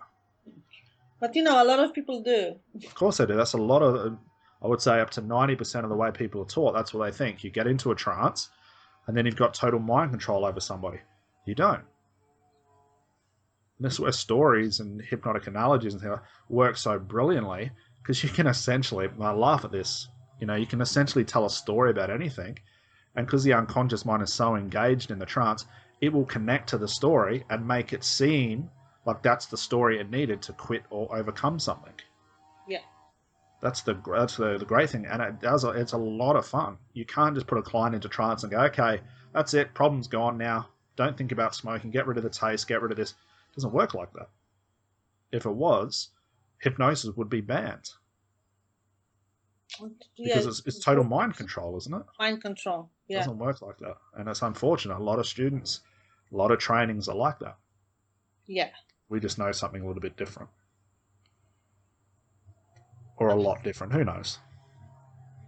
But, a lot of people do. Of course they do. That's a lot of, I would say up to 90% of the way people are taught. That's what they think. You get into a trance and then you've got total mind control over somebody. You don't. And this is where stories and hypnotic analogies and things work so brilliantly, because you can essentially, and I laugh at this, you can essentially tell a story about anything, and because the unconscious mind is so engaged in the trance, it will connect to the story and make it seem like that's the story it needed to quit or overcome something. Yeah. That's the great thing, and it's a lot of fun. You can't just put a client into trance and go, okay, that's it, problem's gone now. Don't think about smoking, get rid of the taste, get rid of this. It doesn't work like that. If it was, hypnosis would be banned. Because it's total mind control, isn't it? Mind control, yeah. It doesn't work like that. And it's unfortunate. A lot of students, a lot of trainings are like that. Yeah. We just know something a little bit different. or a lot different. Who knows?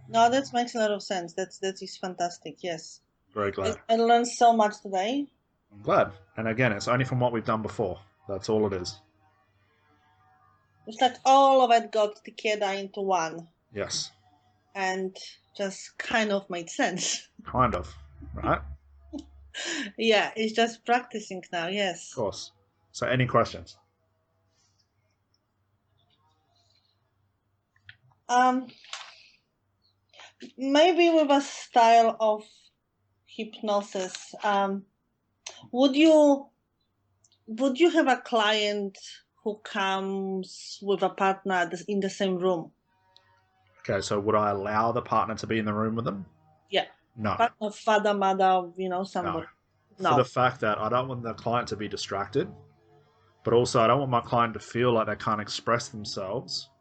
No, that makes a lot of sense. That is fantastic. Yes, Very glad. I learned so much today. I'm glad. And again, it's only from what we've done before. That's all it is. It's like all of it got together into one, Yes. and just kind of made sense. Kind of. Right? Yeah, it's just practicing now. Yes. Of course. So any questions? Um, maybe with a style of hypnosis. Would you have a client who comes with a partner in the same room? Okay, so would I allow the partner to be in the room with them? Yeah, No. partner, father, mother, No. somebody. For the No. fact that I don't want the client to be distracted, but also I don't want my client to feel like they can't express themselves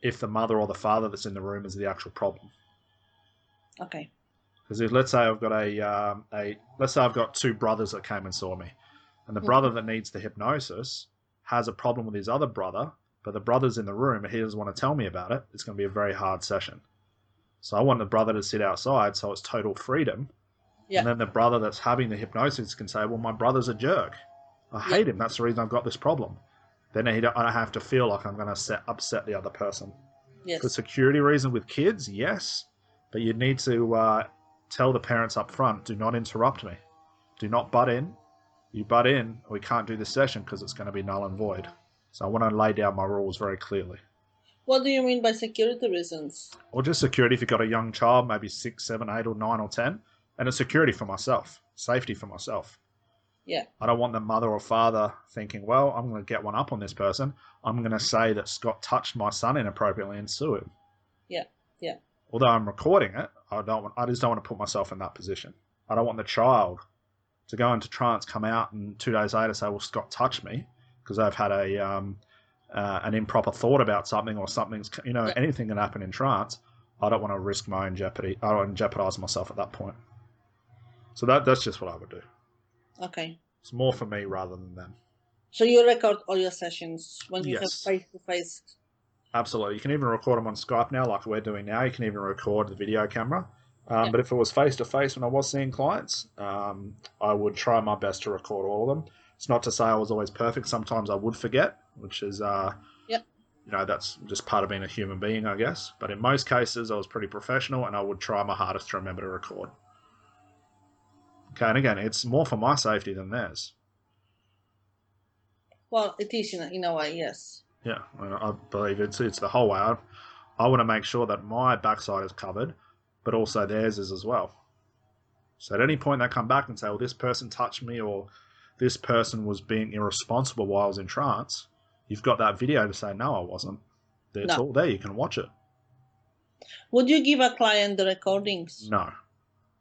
if the mother or the father that's in the room is the actual problem. Okay. Because if let's say I've got let's say I've got two brothers that came and saw me, and the brother that needs the hypnosis has a problem with his other brother, but the brother's in the room and he doesn't want to tell me about it, it's going to be a very hard session. So I want the brother to sit outside so it's total freedom. Yeah. And then the brother that's having the hypnosis can say, well, my brother's a jerk. I hate him. That's the reason I've got this problem. Then I don't have to feel like I'm going to upset the other person. Yes. For security reasons with kids, yes. But you need to tell the parents up front, do not interrupt me. Do not butt in. You butt in, we can't do this session because it's going to be null and void. So I want to lay down my rules very clearly. What do you mean by security reasons? Or just security if you've got a young child, maybe 6, 7, 8, or 9 or 10. And it's security for myself, safety for myself. Yeah. I don't want the mother or father thinking, well, I'm going to get one up on this person. I'm going to say that Scott touched my son inappropriately and sue him. Yeah. Yeah. Although I'm recording it, I just don't want to put myself in that position. I don't want the child to go into trance, come out, and 2 days later say, well, Scott touched me because I've had an improper thought about something or something's, anything can happen in trance. I don't want to risk my own jeopardy. I don't want to jeopardize myself at that point. So that's just what I would do. Okay. It's more for me rather than them. So you record all your sessions when you have Yes. face-to-face? Absolutely. You can even record them on Skype now, like we're doing now. You can even record the video camera. Yeah. But if it was face-to-face when I was seeing clients, I would try my best to record all of them. It's not to say I was always perfect. Sometimes I would forget, which is, that's just part of being a human being, I guess. But in most cases, I was pretty professional, and I would try my hardest to remember to record. Okay, and again, it's more for my safety than theirs. Well, it is in a way, yes. Yeah, I believe it's the whole way. I want to make sure that my backside is covered, but also theirs is as well. So at any point they come back and say, well, this person touched me, or this person was being irresponsible while I was in trance, you've got that video to say, no, I wasn't. It's all there. You can watch it. Would you give a client the recordings? No.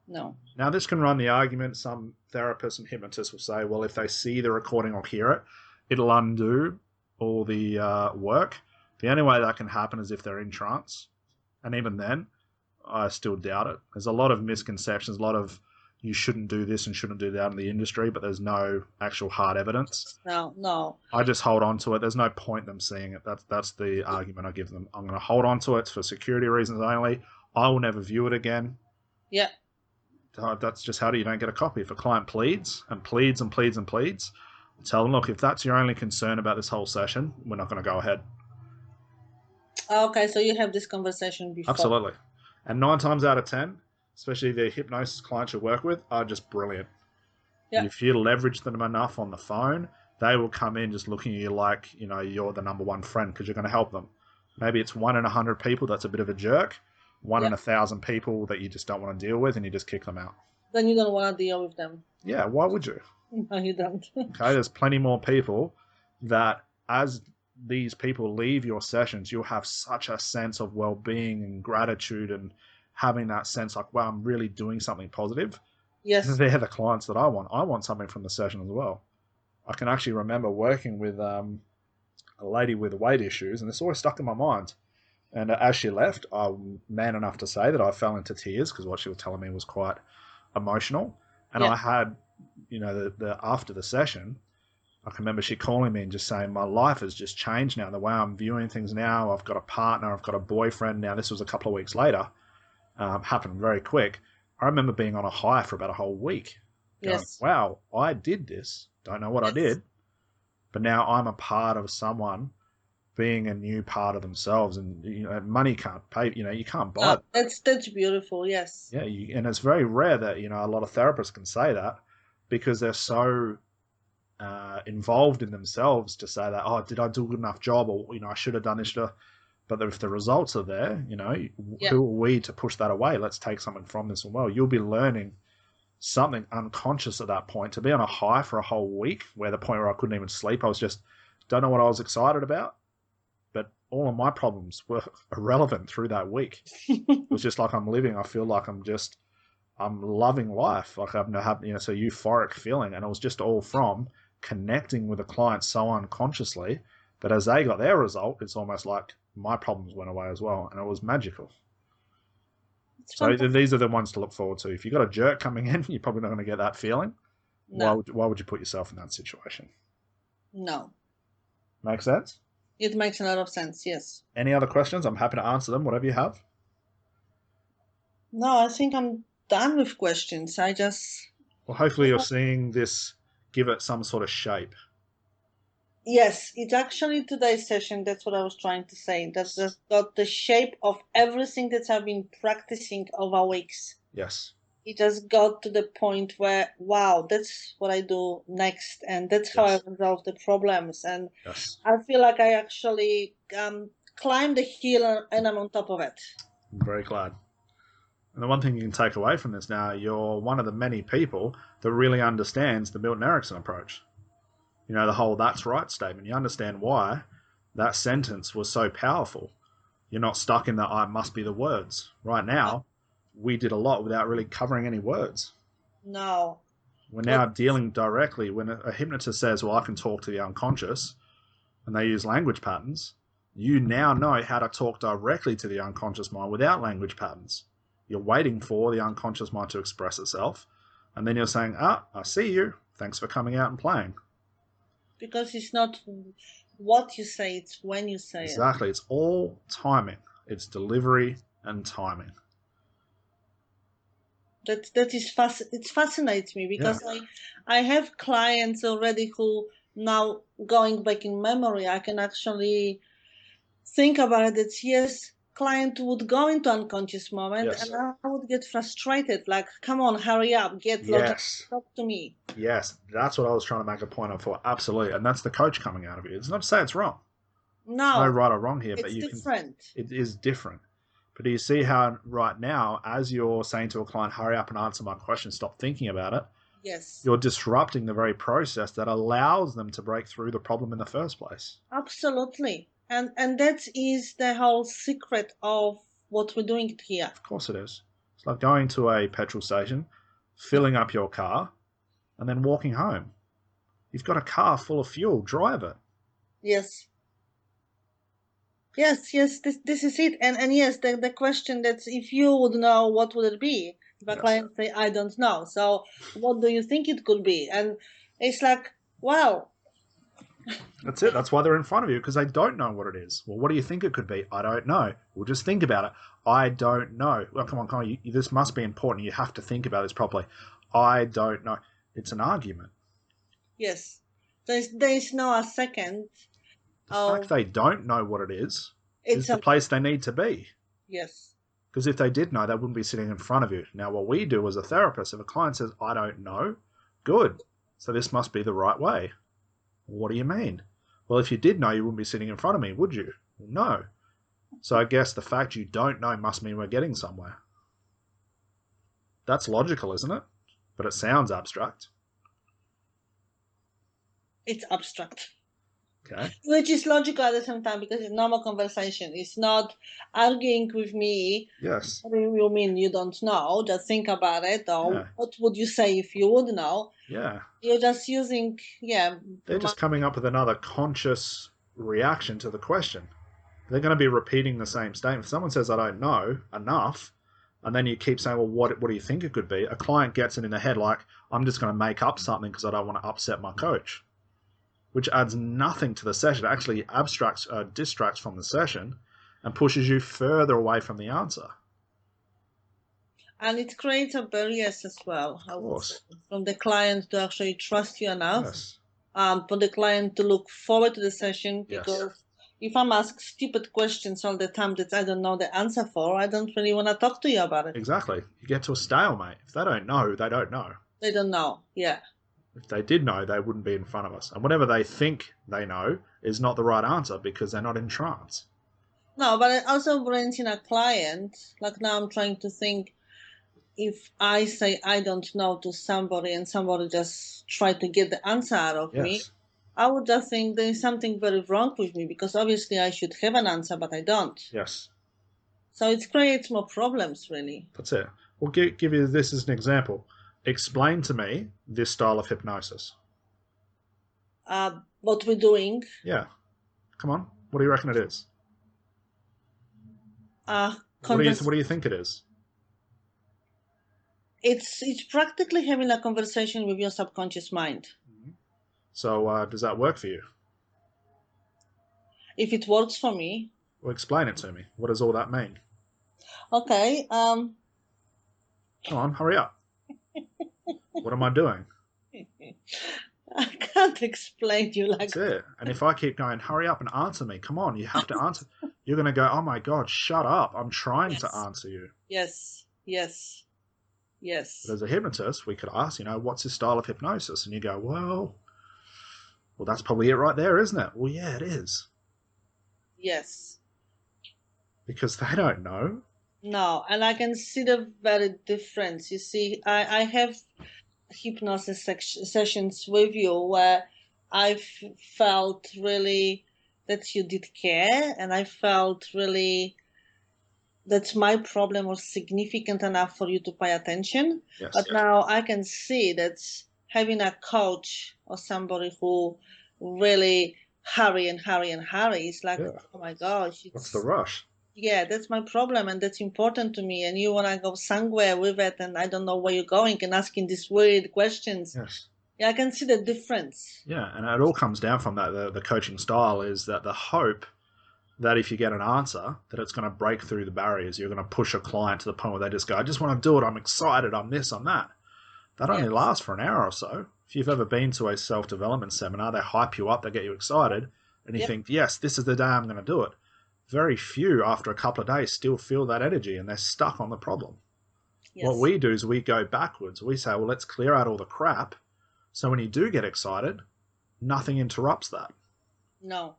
No. Now, this can run the argument. Some therapists and hypnotists will say, well, if they see the recording or hear it, it'll undo all the work. The only way that can happen is if they're in trance. And even then, I still doubt it. There's a lot of misconceptions, a lot of you shouldn't do this and shouldn't do that in the industry, but there's no actual hard evidence. No. I just hold on to it. There's no point in them seeing it. That's the argument I give them. I'm going to hold on to it for security reasons only. I will never view it again. Yeah. That's just how you don't get a copy. If a client pleads and pleads and pleads and pleads, tell them, look, if that's your only concern about this whole session, we're not going to go ahead. Okay, so you have this conversation before. Absolutely. And 9 times out of 10, especially the hypnosis clients you work with, are just brilliant. Yeah. If you leverage them enough on the phone, they will come in just looking at you like, you're the number one friend because you're going to help them. Maybe it's 1 in 100 people that's a bit of a jerk, 1 in 1,000 people that you just don't want to deal with, and you just kick them out. Then you don't want to deal with them. Yeah, why would you? No, you don't. Okay, there's plenty more people that as these people leave your sessions, you'll have such a sense of well-being and gratitude and having that sense like, wow, I'm really doing something positive. Yes. They're the clients that I want. I want something from the session as well. I can actually remember working with a lady with weight issues, and it's always stuck in my mind. And as she left, I'm man enough to say that I fell into tears because what she was telling me was quite emotional. And I had, the after the session, I can remember she calling me and just saying, my life has just changed now. The way I'm viewing things now, I've got a partner, I've got a boyfriend now. This was a couple of weeks later. Happened very quick. I remember being on a high for about a whole week. Going, Yes. wow, I did this. Don't know what I Yes. did. But now I'm a part of someone being a new part of themselves. And, money can't pay, you can't buy that. That's beautiful. Yes. Yeah, and it's very rare that, a lot of therapists can say that because they're so involved in themselves to say that, oh, did I do a good enough job, or I should have done this. But if the results are there, Yeah. who are we to push that away? Let's take something from this. And well, you'll be learning something unconscious at that point. To be on a high for a whole week, where the point where I couldn't even sleep, I was just don't know what I was excited about, but all of my problems were irrelevant through that week. It was just like I'm living. I feel like I'm loving life. Like I've had, so euphoric feeling, and it was just all from connecting with a client so unconsciously that as they got their result, it's almost like my problems went away as well, and it was magical. So these are the ones to look forward to. If you've got a jerk coming in, you're probably not going to get that feeling. No. Why would you put yourself in that situation? No. Make sense? It makes a lot of sense. Yes. Any other questions? I'm happy to answer them, whatever you have. No, I think I'm done with questions. Well, hopefully you're seeing this give it some sort of shape. Yes, it's actually today's session. That's what I was trying to say. That's just got the shape of everything that I've been practicing over weeks. Yes. It just got to the point where, wow, that's what I do next. And that's how I resolve the problems. And I feel like I actually climbed the hill and I'm on top of it. I'm very glad. And the one thing you can take away from this now, you're one of the many people that really understands the Milton Erickson approach. The whole "that's right" statement. You understand why that sentence was so powerful. You're not stuck in the "I must be the words." Right now, we did a lot without really covering any words. No. We're now dealing directly. When a hypnotist says, well, I can talk to the unconscious, and they use language patterns, you now know how to talk directly to the unconscious mind without language patterns. You're waiting for the unconscious mind to express itself, and then you're saying, I see you. Thanks for coming out and playing. Because it's not what you say, it's when you say it. Exactly. It's all timing. It's delivery and timing. It fascinates me because I have clients already who now going back in memory, I can actually think about it. That yes, client would go into unconscious moment and I would get frustrated. Like, come on, hurry up, get logic, talk to me. Yes, that's what I was trying to make a point of for. Absolutely. And that's the coach coming out of you. It's not to say it's wrong. No. There's no right or wrong here, but it's different. It is different. But do you see how right now, as you're saying to a client, hurry up and answer my question, stop thinking about it? Yes. You're disrupting the very process that allows them to break through the problem in the first place. Absolutely. And that is the whole secret of what we're doing here. Of course it is. It's like going to a petrol station, filling up your car, and then walking home. You've got a car full of fuel, drive it. Yes. Yes, this is it. And yes, the question that if you would know, what would it be? If a client say, I don't know. So what do you think it could be? And it's like, wow. That's it. That's why they're in front of you, because they don't know what it is. Well, what do you think it could be? I don't know. We'll just think about it. I don't know. Well, come on. This must be important. You have to think about this properly. I don't know. It's an argument. Yes. There's no a second. The fact they don't know what it is the place they need to be. Yes. Because if they did know, they wouldn't be sitting in front of you. Now, what we do as a therapist, if a client says, I don't know, good. So this must be the right way. What do you mean? Well, if you did know, you wouldn't be sitting in front of me, would you? Well, no. So I guess the fact you don't know must mean we're getting somewhere. That's logical, isn't it? But it sounds abstract. It's abstract. Okay. Which is logical at the same time because it's normal conversation. It's not arguing with me. Yes. What do you mean you don't know? Just think about it. Or what would you say if you would know? Yeah. You're just using, They're just coming up with another conscious reaction to the question. They're going to be repeating the same statement. If someone says, I don't know enough, and then you keep saying, well, what do you think it could be? A client gets it in their head like, I'm just going to make up something because I don't want to upset my coach. which adds nothing to the session. It actually distracts from the session and pushes you further away from the answer. And it creates a barriers as well, Of course. from the client to actually trust you enough, Yes. for the client to look forward to the session. Yes. Because if I'm asked stupid questions all the time that I don't know the answer for, I don't really want to talk to you about it. Exactly. You get to a stalemate. If they don't know, they don't know. They don't know. Yeah. If they did know, they wouldn't be in front of us. And whatever they think they know is not the right answer because they're not in trance. No, but it also brings in a client. Like now I'm trying to think, if I say I don't know to somebody and somebody just try to get the answer out of me, Yes. I would just think there's something very wrong with me, because obviously I should have an answer, but I don't. Yes. So it creates more problems, really. That's it. We'll give you this as an example. Explain to me this style of hypnosis. What we're doing, Yeah. Come on. What do you reckon it is? What do you think it is? It's practically having a conversation with your subconscious mind. So does that work for you? If it works for me. Well, explain it to me. What does all that mean? Okay. Come on, hurry up. What am I doing? I can't explain you like That's it. And if I keep going, hurry up and answer me. Come on, you have to answer. You're going to go, oh my God, shut up. I'm trying to answer you. Yes. But as a hypnotist, we could ask, what's his style of hypnosis? And you go, well, that's probably it right there, isn't it? Well, yeah, it is. Yes. Because they don't know. No, and I can see the very difference. You see, I have hypnosis sessions with you where I felt really that you did care, and I felt really that my problem was significant enough for you to pay attention. Yes. But now I can see that having a coach or somebody who really hurry is like, oh my gosh. What's the rush? Yeah, that's my problem, and that's important to me. And you want to go somewhere with it, and I don't know where you're going, and asking these weird questions. Yes. Yeah, I can see the difference. Yeah, and it all comes down from that. The coaching style is that the hope that if you get an answer, that it's going to break through the barriers. You're going to push a client to the point where they just go, I just want to do it. I'm excited. I'm this, I'm that. That only lasts for an hour or so. If you've ever been to a self-development seminar, they hype you up, they get you excited, and you think, yes, this is the day I'm going to do it. Very few, after a couple of days, still feel that energy, and they're stuck on the problem. Yes. What we do is we go backwards. We say, well, let's clear out all the crap, so when you do get excited, nothing interrupts that. No.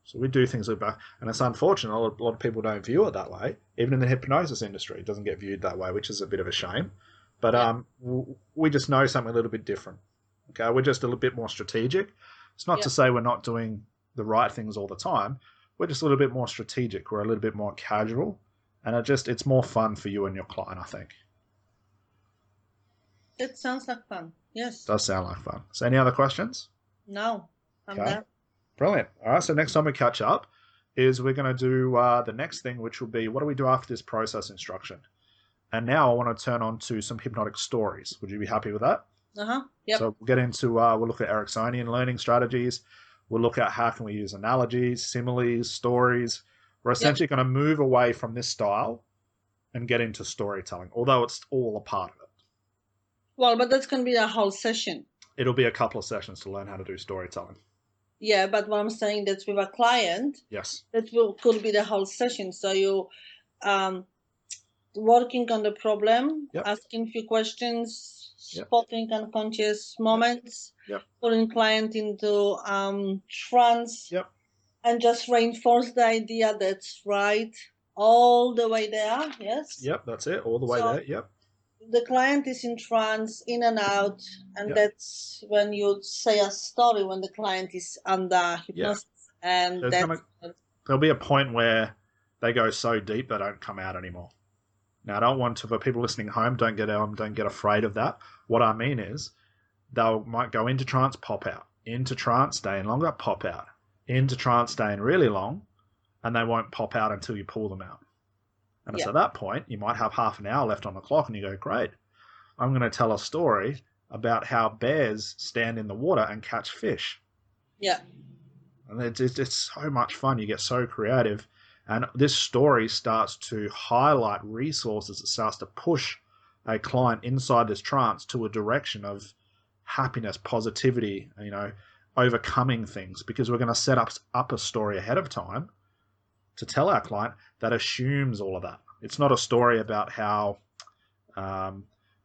So we do things like that, and it's unfortunate. A lot of people don't view it that way. Even in the hypnosis industry, it doesn't get viewed that way, which is a bit of a shame. But we just know something a little bit different. Okay, we're just a little bit more strategic. It's not to say we're not doing the right things all the time. We're just a little bit more strategic. We're a little bit more casual, and it's more fun for you and your client, I think. It sounds like fun. Yes. It does sound like fun. So any other questions? No, I'm done. Brilliant. All right, so next time we catch up is we're going to do the next thing, which will be what do we do after this process instruction? And now I want to turn on to some hypnotic stories. Would you be happy with that? Yep. So we'll get into, we'll look at Ericksonian learning strategies. We'll look at how can we use analogies, similes, stories. We're essentially going to move away from this style and get into storytelling, although it's all a part of it. Well, but that's going to be a whole session. It'll be a couple of sessions to learn how to do storytelling. Yeah, but what I'm saying, that's with a client. Yes. That could be the whole session. So you working on the problem, asking a few questions, spotting unconscious moments, putting client into trance, and just reinforce the idea that's right all the way there. Yes. Yep, that's it. All the way there. Yep. The client is in trance, in and out, and that's when you say a story when the client is under hypnosis. And there'll be a point where they go so deep they don't come out anymore. Now, I don't want to, for people listening home, don't get afraid of that. What I mean is, might go into trance, pop out, into trance, stay in longer, pop out, into trance, stay in really long, and they won't pop out until you pull them out. And it's at that point, you might have half an hour left on the clock, and you go, great, I'm going to tell a story about how bears stand in the water and catch fish. Yeah. And it's so much fun. You get so creative. And this story starts to highlight resources. It starts to push a client inside this trance to a direction of happiness, positivity, overcoming things, because we're going to set up a story ahead of time to tell our client that assumes all of that. It's not a story about how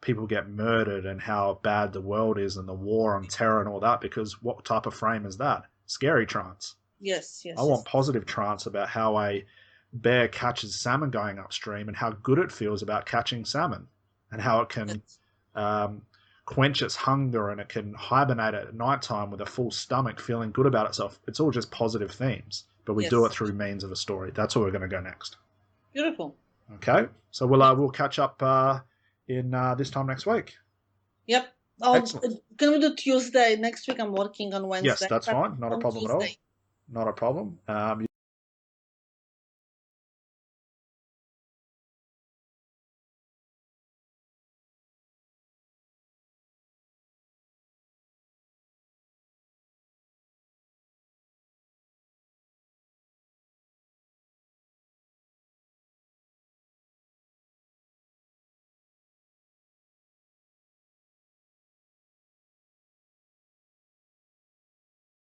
people get murdered and how bad the world is and the war on terror and all that, because what type of frame is that? Scary trance. Yes. I Yes. want Yes. positive trance about how a bear catches salmon going upstream and how good it feels about catching salmon and how it can Yes. um, quench its hunger and it can hibernate at nighttime with a full stomach feeling good about itself. It's all just positive themes, but we do it Yes. through means of a story. That's where we're going to go next. Beautiful. Okay, so we'll Yeah. we'll catch up in this time next week. Yep. Oh, Excellent. can we do Tuesday? Next week I'm working on Yes, Wednesday, that's but fine. Not a on problem at all. Tuesday. Not a problem.